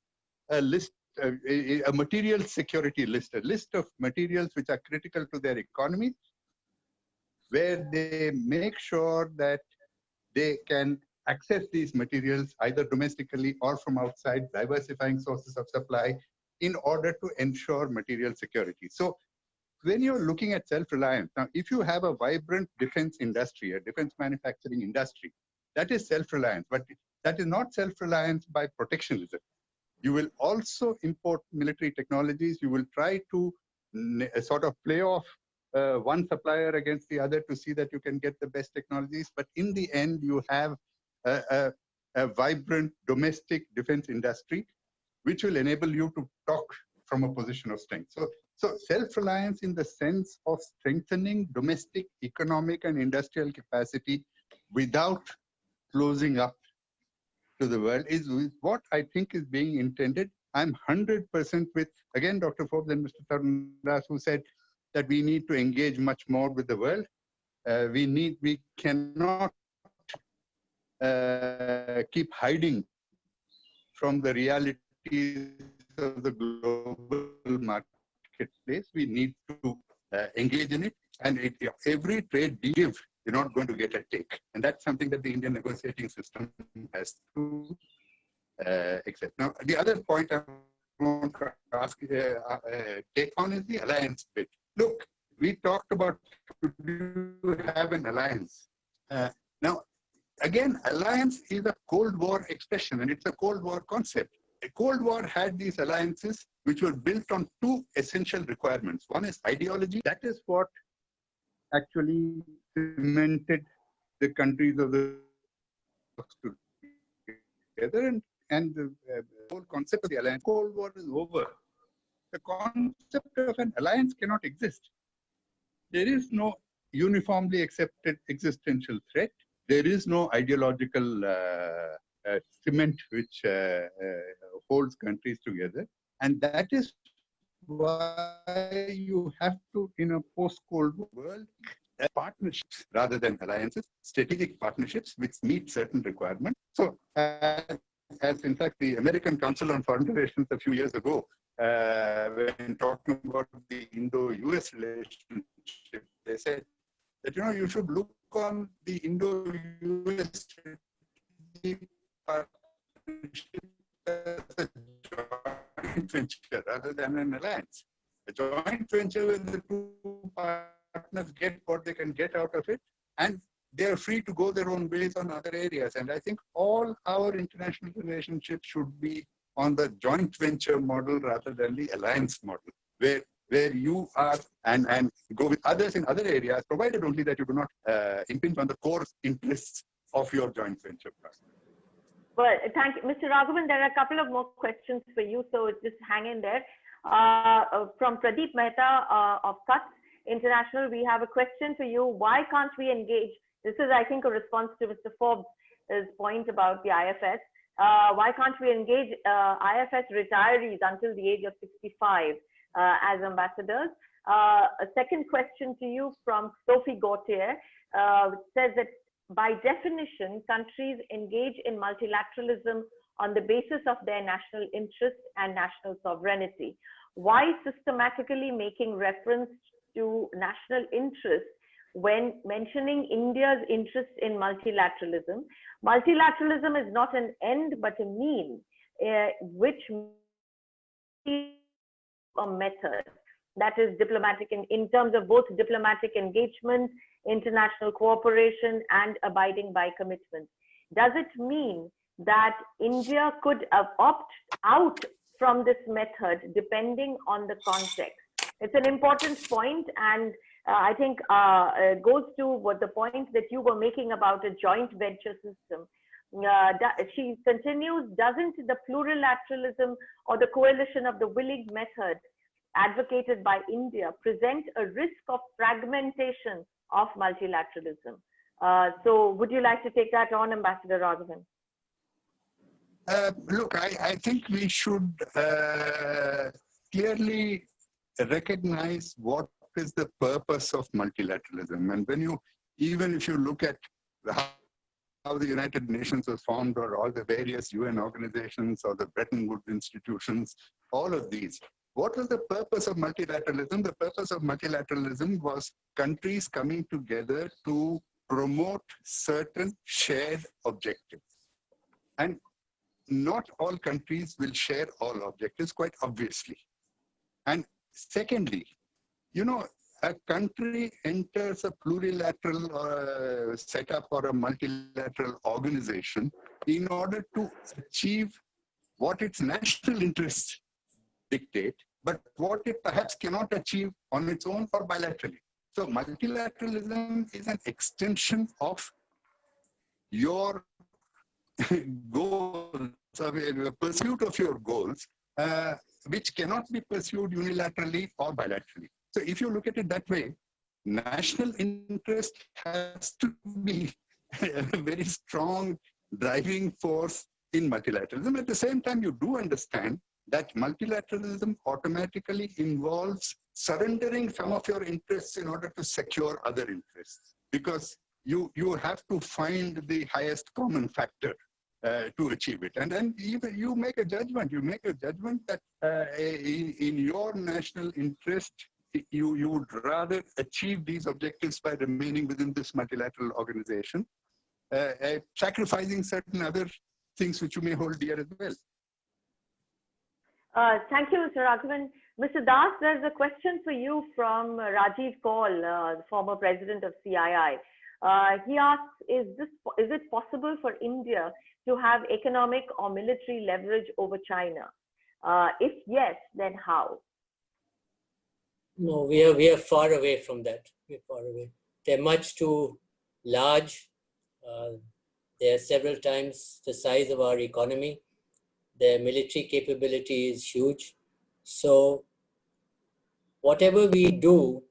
list, a material security list, a list of materials which are critical to their economy, where they make sure that they can access these materials either domestically or from outside, diversifying sources of supply in order to ensure material security. So when you're looking at self-reliance, now if you have a vibrant defense industry, a defense manufacturing industry, that is self-reliance, but that is not self-reliance by protectionism. You will also import military technologies. You will try to sort of play off one supplier against the other to see that you can get the best technologies. But in the end, you have a vibrant domestic defense industry, which will enable you to talk from a position of strength. So self-reliance in the sense of strengthening domestic economic and industrial capacity without closing up to the world is what I think is being intended. I'm 100% with, again, Dr. Forbes and Mr. TARUN, who said that we need to engage much more with the world. We cannot keep hiding from the realities of the global marketplace. We need to engage in it, and every trade deal give, you're not going to get a take. And that's something that the Indian negotiating system has to accept. Now, the other point I want to ask, take on is the alliance bit. Look, we talked about, should you have an alliance? Now, again, alliance is a Cold War expression, and it's a Cold War concept. A Cold War had these alliances which were built on two essential requirements. One is ideology. That is what actually cemented the countries of the together, and the whole concept of the alliance. Cold War is over. The concept of an alliance cannot exist. There is no uniformly accepted existential threat. There is no ideological cement which holds countries together. And that is why you have to, in a post-Cold War world, partnerships rather than alliances, strategic partnerships which meet certain requirements. So as in fact the American Council on Foreign Relations a few years ago, when talking about the Indo-US relationship, they said that, you know, you should look on the Indo-US partnership as a joint venture rather than an alliance. A joint venture where the two partners get what they can get out of it, and they're free to go their own ways on other areas. And I think all our international relationships should be on the joint venture model rather than the alliance model, where you are and go with others in other areas, provided only that you do not impinge on the core interests of your joint venture partner. Well, thank you. Mr. Raghavan, there are a couple of more questions for you, so just hang in there. From Pradeep Mehta of Cuts International, we have a question for you. Why can't we engage? This is, I think, a response to Mr. Forbes' point about the IFS. Why can't we engage IFS retirees until the age of 65 as ambassadors? A second question to you from Sophie Gautier, which says that by definition, countries engage in multilateralism on the basis of their national interest and national sovereignty. Why systematically making reference to national interest when mentioning India's interest in multilateralism? Multilateralism is not an end, but a mean, which is a method that is diplomatic in terms of both diplomatic engagement, international cooperation, and abiding by commitments. Does it mean that India could opt out from this method depending on the context? It's an important point, and I think goes to what the point that you were making about a joint venture system. She continues, doesn't the plurilateralism or the coalition of the willing method advocated by India present a risk of fragmentation of multilateralism? So would you like to take that on, Ambassador Raghavan? Look, I think we should clearly recognize what is the purpose of multilateralism. And when you, even if you look at how the United Nations was formed, or all the various UN organizations or the Bretton Woods institutions, all of these, what was the purpose of multilateralism? The purpose of multilateralism was countries coming together to promote certain shared objectives. And not all countries will share all objectives, quite obviously. And secondly, you know, a country enters a plurilateral setup or a multilateral organization in order to achieve what its national interests dictate, but what it perhaps cannot achieve on its own or bilaterally. So multilateralism is an extension of your goals, the pursuit of your goals, which cannot be pursued unilaterally or bilaterally. So if you look at it that way, national interest has to be a very strong driving force in multilateralism. At the same time, you do understand that multilateralism automatically involves surrendering some of your interests in order to secure other interests, because you have to find the highest common factor to achieve it. And then even you make a judgment. You make a judgment that in your national interest, you would rather achieve these objectives by remaining within this multilateral organization, sacrificing certain other things which you may hold dear as well. Thank you, Mr. Raghavan. Mr. Das, there's a question for you from Rajiv Kaul, the former president of CII. He asks, is it possible for India to have economic or military leverage over China? If yes, then how? No, we are far away from that. We're far away. They're much too large. They're several times the size of our economy. Their military capability is huge. So whatever we do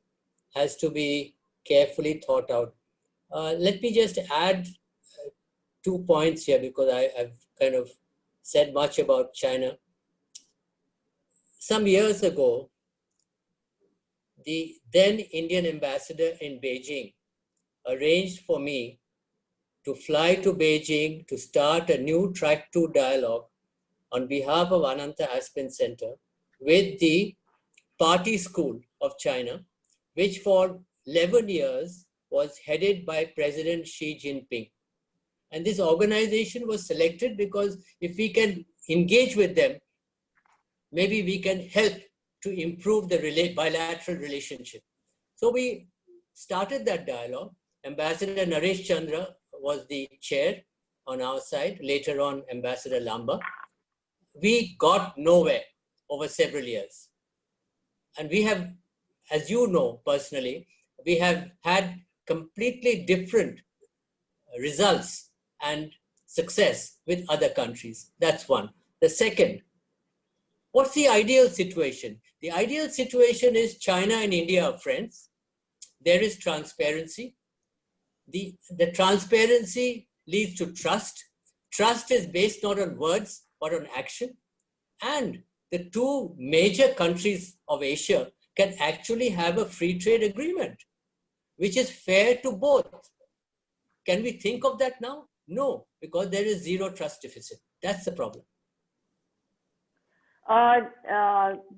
has to be carefully thought out. Let me just add 2 points here, because I've kind of said much about China. Some years ago, the then Indian ambassador in Beijing arranged for me to fly to Beijing to start a new Track 2 dialogue on behalf of Ananta Aspen Center with the Party School of China, which for 11 years was headed by President Xi Jinping. And this organization was selected because if we can engage with them, maybe we can help to improve the bilateral relationship. So we started that dialogue. Ambassador Naresh Chandra was the chair on our side, later on Ambassador Lamba. We got nowhere over several years. And we have, as you know personally, we have had completely different results and success with other countries. That's one. The second, what's the ideal situation? The ideal situation is China and India are friends. There is transparency. The transparency leads to trust. Trust is based not on words, but on action. And the two major countries of Asia can actually have a free trade agreement, which is fair to both. Can we think of that now? No, because there is zero trust deficit. That's the problem.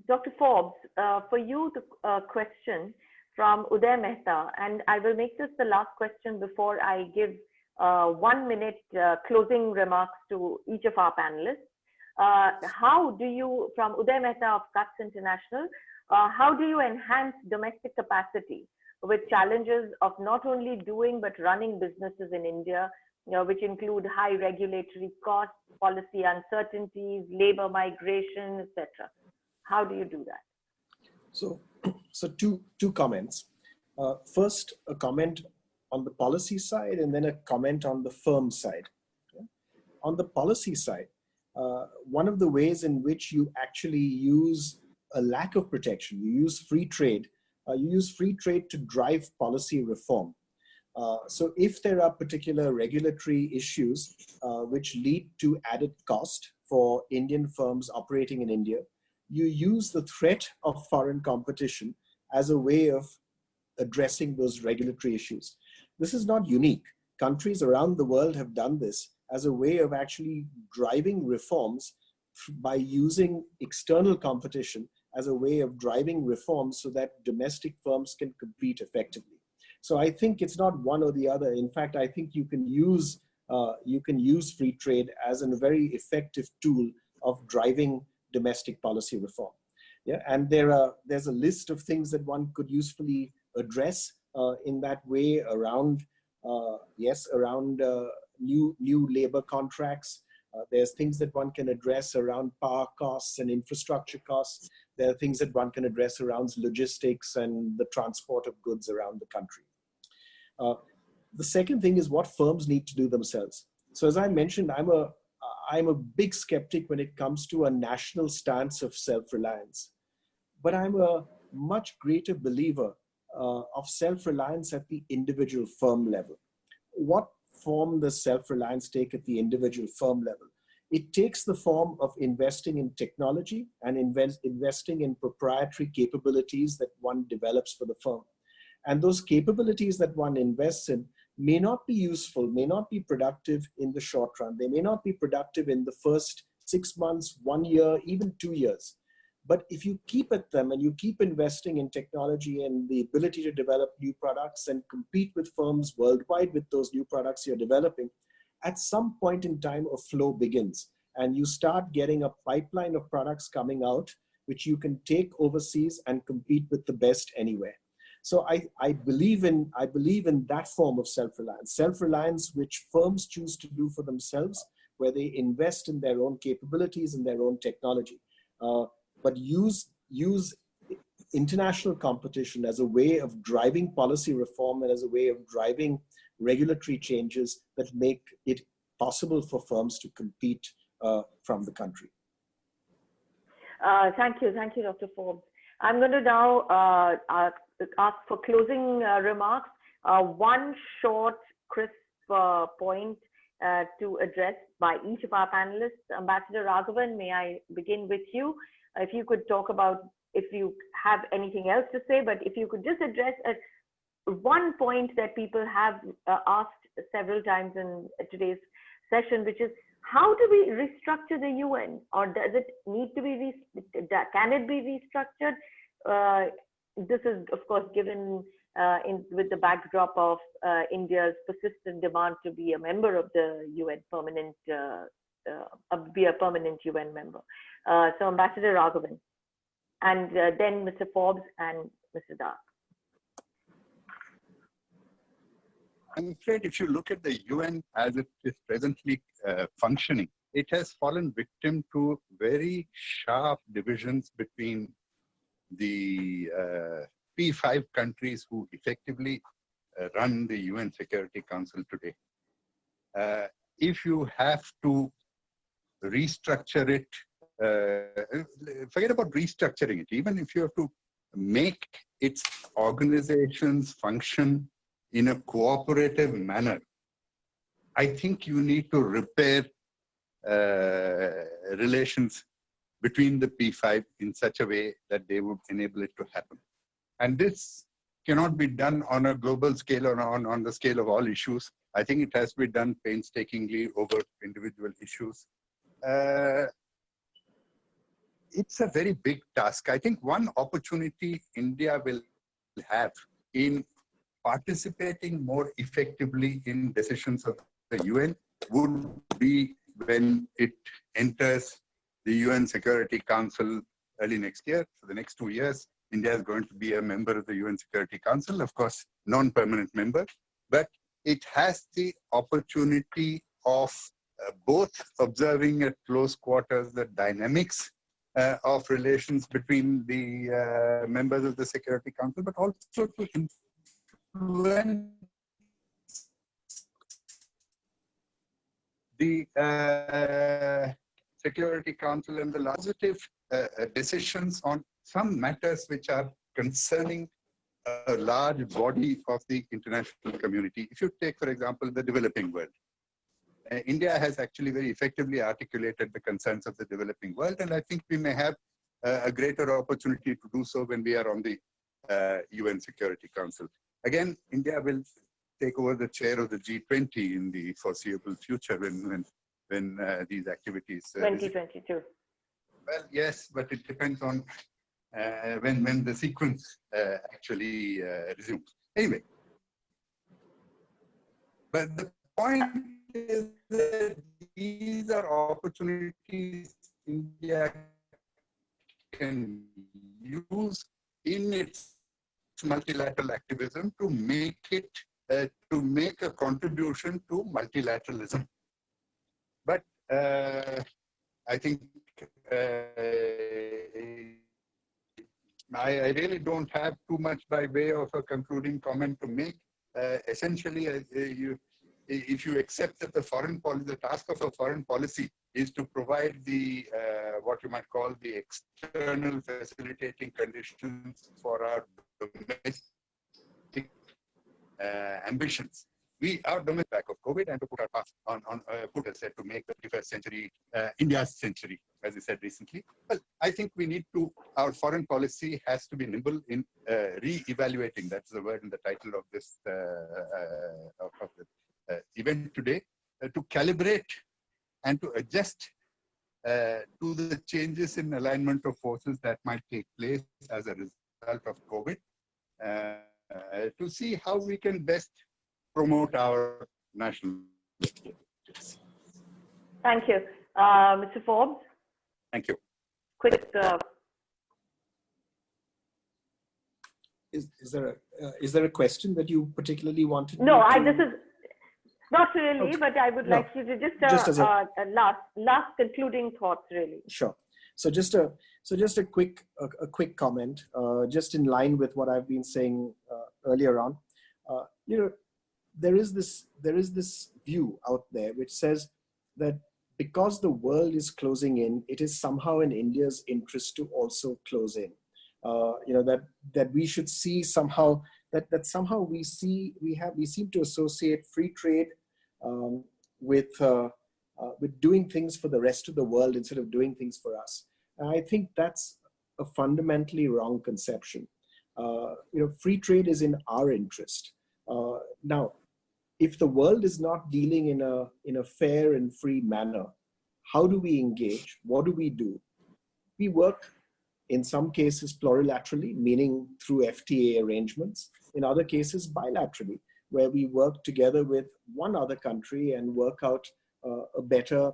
Dr. Forbes, for you, the question from Uday Mehta, and I will make this the last question before I give 1 minute closing remarks to each of our panelists. How do you, from Uday Mehta of Cuts International, how do you enhance domestic capacity with challenges of not only doing but running businesses in India, which include high regulatory costs, policy uncertainties, labor migration, etc.? How do you do that? So two comments. First, a comment on the policy side, and then a comment on the firm side. Okay? On the policy side, one of the ways in which you actually use a lack of protection, you use free trade to drive policy reform. So if there are particular regulatory issues which lead to added cost for Indian firms operating in India, you use the threat of foreign competition as a way of addressing those regulatory issues. This is not unique. Countries around the world have done this as a way of actually driving reforms by using external competition as a way of driving reforms so that domestic firms can compete effectively. So I think it's not one or the other. In fact, I think you can use free trade as a very effective tool of driving domestic policy reform. Yeah, and there's a list of things that one could usefully address in that way around new labor contracts. There's things that one can address around power costs and infrastructure costs. There are things that one can address around logistics and the transport of goods around the country. The second thing is what firms need to do themselves. So as I mentioned, I'm a big skeptic when it comes to a national stance of self-reliance. But I'm a much greater believer of self-reliance at the individual firm level. What form does self-reliance take at the individual firm level? It takes the form of investing in technology and investing in proprietary capabilities that one develops for the firm. And those capabilities that one invests in may not be useful, may not be productive in the short run. They may not be productive in the first 6 months, 1 year, even 2 years. But if you keep at them and you keep investing in technology and the ability to develop new products and compete with firms worldwide with those new products you're developing, at some point in time, a flow begins and you start getting a pipeline of products coming out, which you can take overseas and compete with the best anywhere. So I believe in that form of self-reliance which firms choose to do for themselves, where they invest in their own capabilities and their own technology. But use international competition as a way of driving policy reform and as a way of driving regulatory changes that make it possible for firms to compete from the country. Thank you, Dr. Forbes. I'm going to now ask for closing remarks. One short, crisp point to address by each of our panelists. Ambassador Raghavan, may I begin with you? If you could talk about, if you have anything else to say, but if you could just address one point that people have asked several times in today's session, which is how do we restructure the UN, or does it need to be, can it be restructured? This is, of course, given with the backdrop of India's persistent demand to be a member of the UN permanent, be a permanent UN member. So Ambassador Raghavan, and then Mr. Forbes and Mr. Dark. I'm afraid if you look at the UN as it is presently functioning, it has fallen victim to very sharp divisions between the P5 countries who effectively run the UN Security Council today. if you have to restructure it, forget about restructuring it, even if you have to make its organizations function in a cooperative manner, I think you need to repair relations between the P5 in such a way that they would enable it to happen. And this cannot be done on a global scale or on the scale of all issues. I think it has to be done painstakingly over individual issues. It's a very big task. I think one opportunity India will have in participating more effectively in decisions of the UN would be when it enters the UN Security Council early next year. For the next 2 years, India is going to be a member of the UN Security Council, of course, non-permanent member, but it has the opportunity of both observing at close quarters the dynamics of relations between the members of the Security Council, but also to influence the Security Council and the positive decisions on some matters which are concerning a large body of the international community. If you take, for example, the developing world, India has actually very effectively articulated the concerns of the developing world, and I think we may have a greater opportunity to do so when we are on the UN Security Council. Again, India will take over the chair of the G20 in the foreseeable future when these activities. 2022. Well, yes, but it depends on when the sequence actually resumes. Anyway, but the point is that these are opportunities India can use in its multilateral activism to make it to make a contribution to multilateralism. But I think I really don't have too much by way of a concluding comment to make. Essentially, if you accept that the foreign policy, the task of a foreign policy is to provide the what you might call the external facilitating conditions for our domestic ambitions. We are domestic back of COVID and to put our path put us to make the 21st century India's century, as I said recently. Well, I think we need to, our foreign policy has to be nimble in re-evaluating, that's the word in the title of this event today, to calibrate and to adjust to the changes in alignment of forces that might take place as a result of COVID, to see how we can best promote our national objectives. Thank you. Mr. Forbes? Thank you. Quick. Is there a question that you particularly wanted? No, this is not really, okay. But I would like you to just as a last concluding thoughts, really. Sure. So just a quick comment, just in line with what I've been saying earlier on. There is this view out there which says that because the world is closing in, it is somehow in India's interest to also close in. That we should see somehow that somehow we seem to associate free trade with doing things for the rest of the world instead of doing things for us. And I think that's a fundamentally wrong conception. Free trade is in our interest. Now, if the world is not dealing in a fair and free manner, how do we engage? What do? We work in some cases plurilaterally, meaning through FTA arrangements. In other cases, bilaterally, where we work together with one other country and work out a better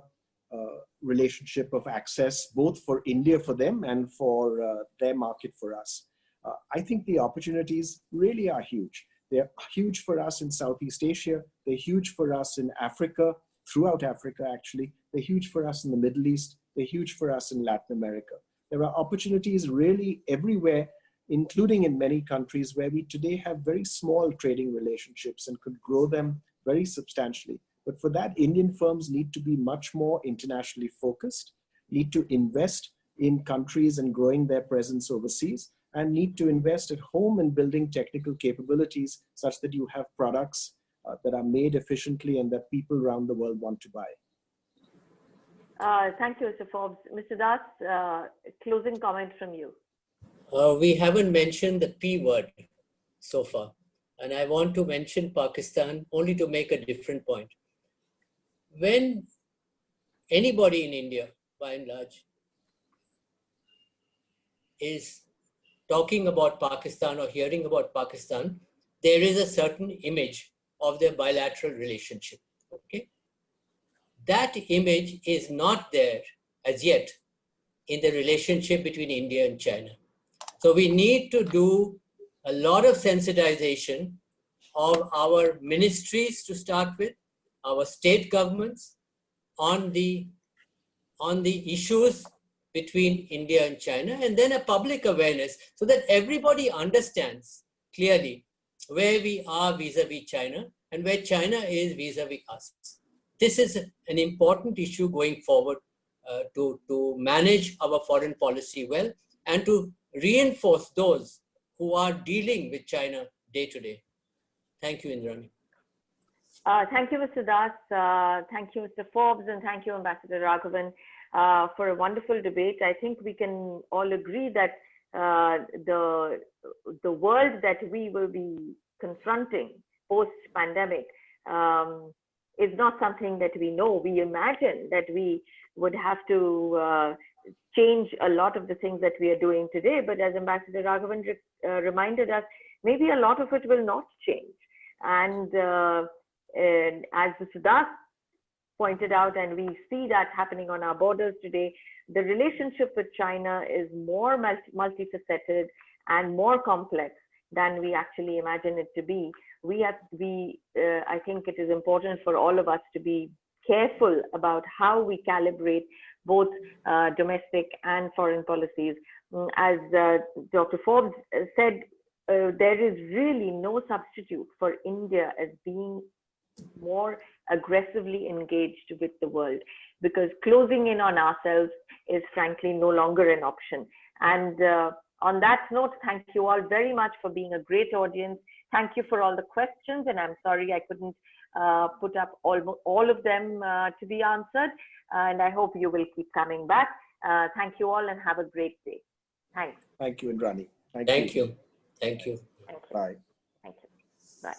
relationship of access, both for India for them and for their market for us. I think the opportunities really are huge. They're huge for us in Southeast Asia. They're huge for us in Africa, throughout Africa, actually. They're huge for us in the Middle East. They're huge for us in Latin America. There are opportunities really everywhere, including in many countries where we today have very small trading relationships and could grow them very substantially. But for that, Indian firms need to be much more internationally focused, need to invest in countries and growing their presence overseas, and need to invest at home in building technical capabilities such that you have products that are made efficiently and that people around the world want to buy. Thank you, Mr. Forbes. Mr. Das, closing comment from you. We haven't mentioned the P word so far. And I want to mention Pakistan only to make a different point. When anybody in India, by and large, is talking about Pakistan or hearing about Pakistan, there is a certain image of their bilateral relationship. Okay? That image is not there as yet in the relationship between India and China. So we need to do a lot of sensitization of our ministries to start with, our state governments on the issues between India and China, and then a public awareness so that everybody understands clearly where we are vis-a-vis China and where China is vis-a-vis us. This is an important issue going forward to manage our foreign policy well and to reinforce those who are dealing with China day to day. Thank you, Indrani. Thank you, Mr. Das. Thank you, Mr. Forbes, and thank you, Ambassador Raghavan, for a wonderful debate. I think we can all agree that the world that we will be confronting post-pandemic is not something that we know. We imagine that we would have to change a lot of the things that we are doing today, but as Ambassador Raghavan reminded us, maybe a lot of it will not change. And as Mr. Das pointed out, and we see that happening on our borders today, the relationship with China is more multifaceted and more complex than we actually imagine it to be. I think it is important for all of us to be careful about how we calibrate both domestic and foreign policies. As Dr. Forbes said, there is really no substitute for India as being more aggressively engaged with the world, because closing in on ourselves is frankly no longer an option. And on that note, thank you all very much for being a great audience. Thank you for all the questions, and I'm sorry I couldn't put up all of them to be answered, and I hope you will keep coming back. Thank you all and have a great day. Thanks. Thank you, Indrani. Thank you. Thank you. Bye. Thank you. Bye.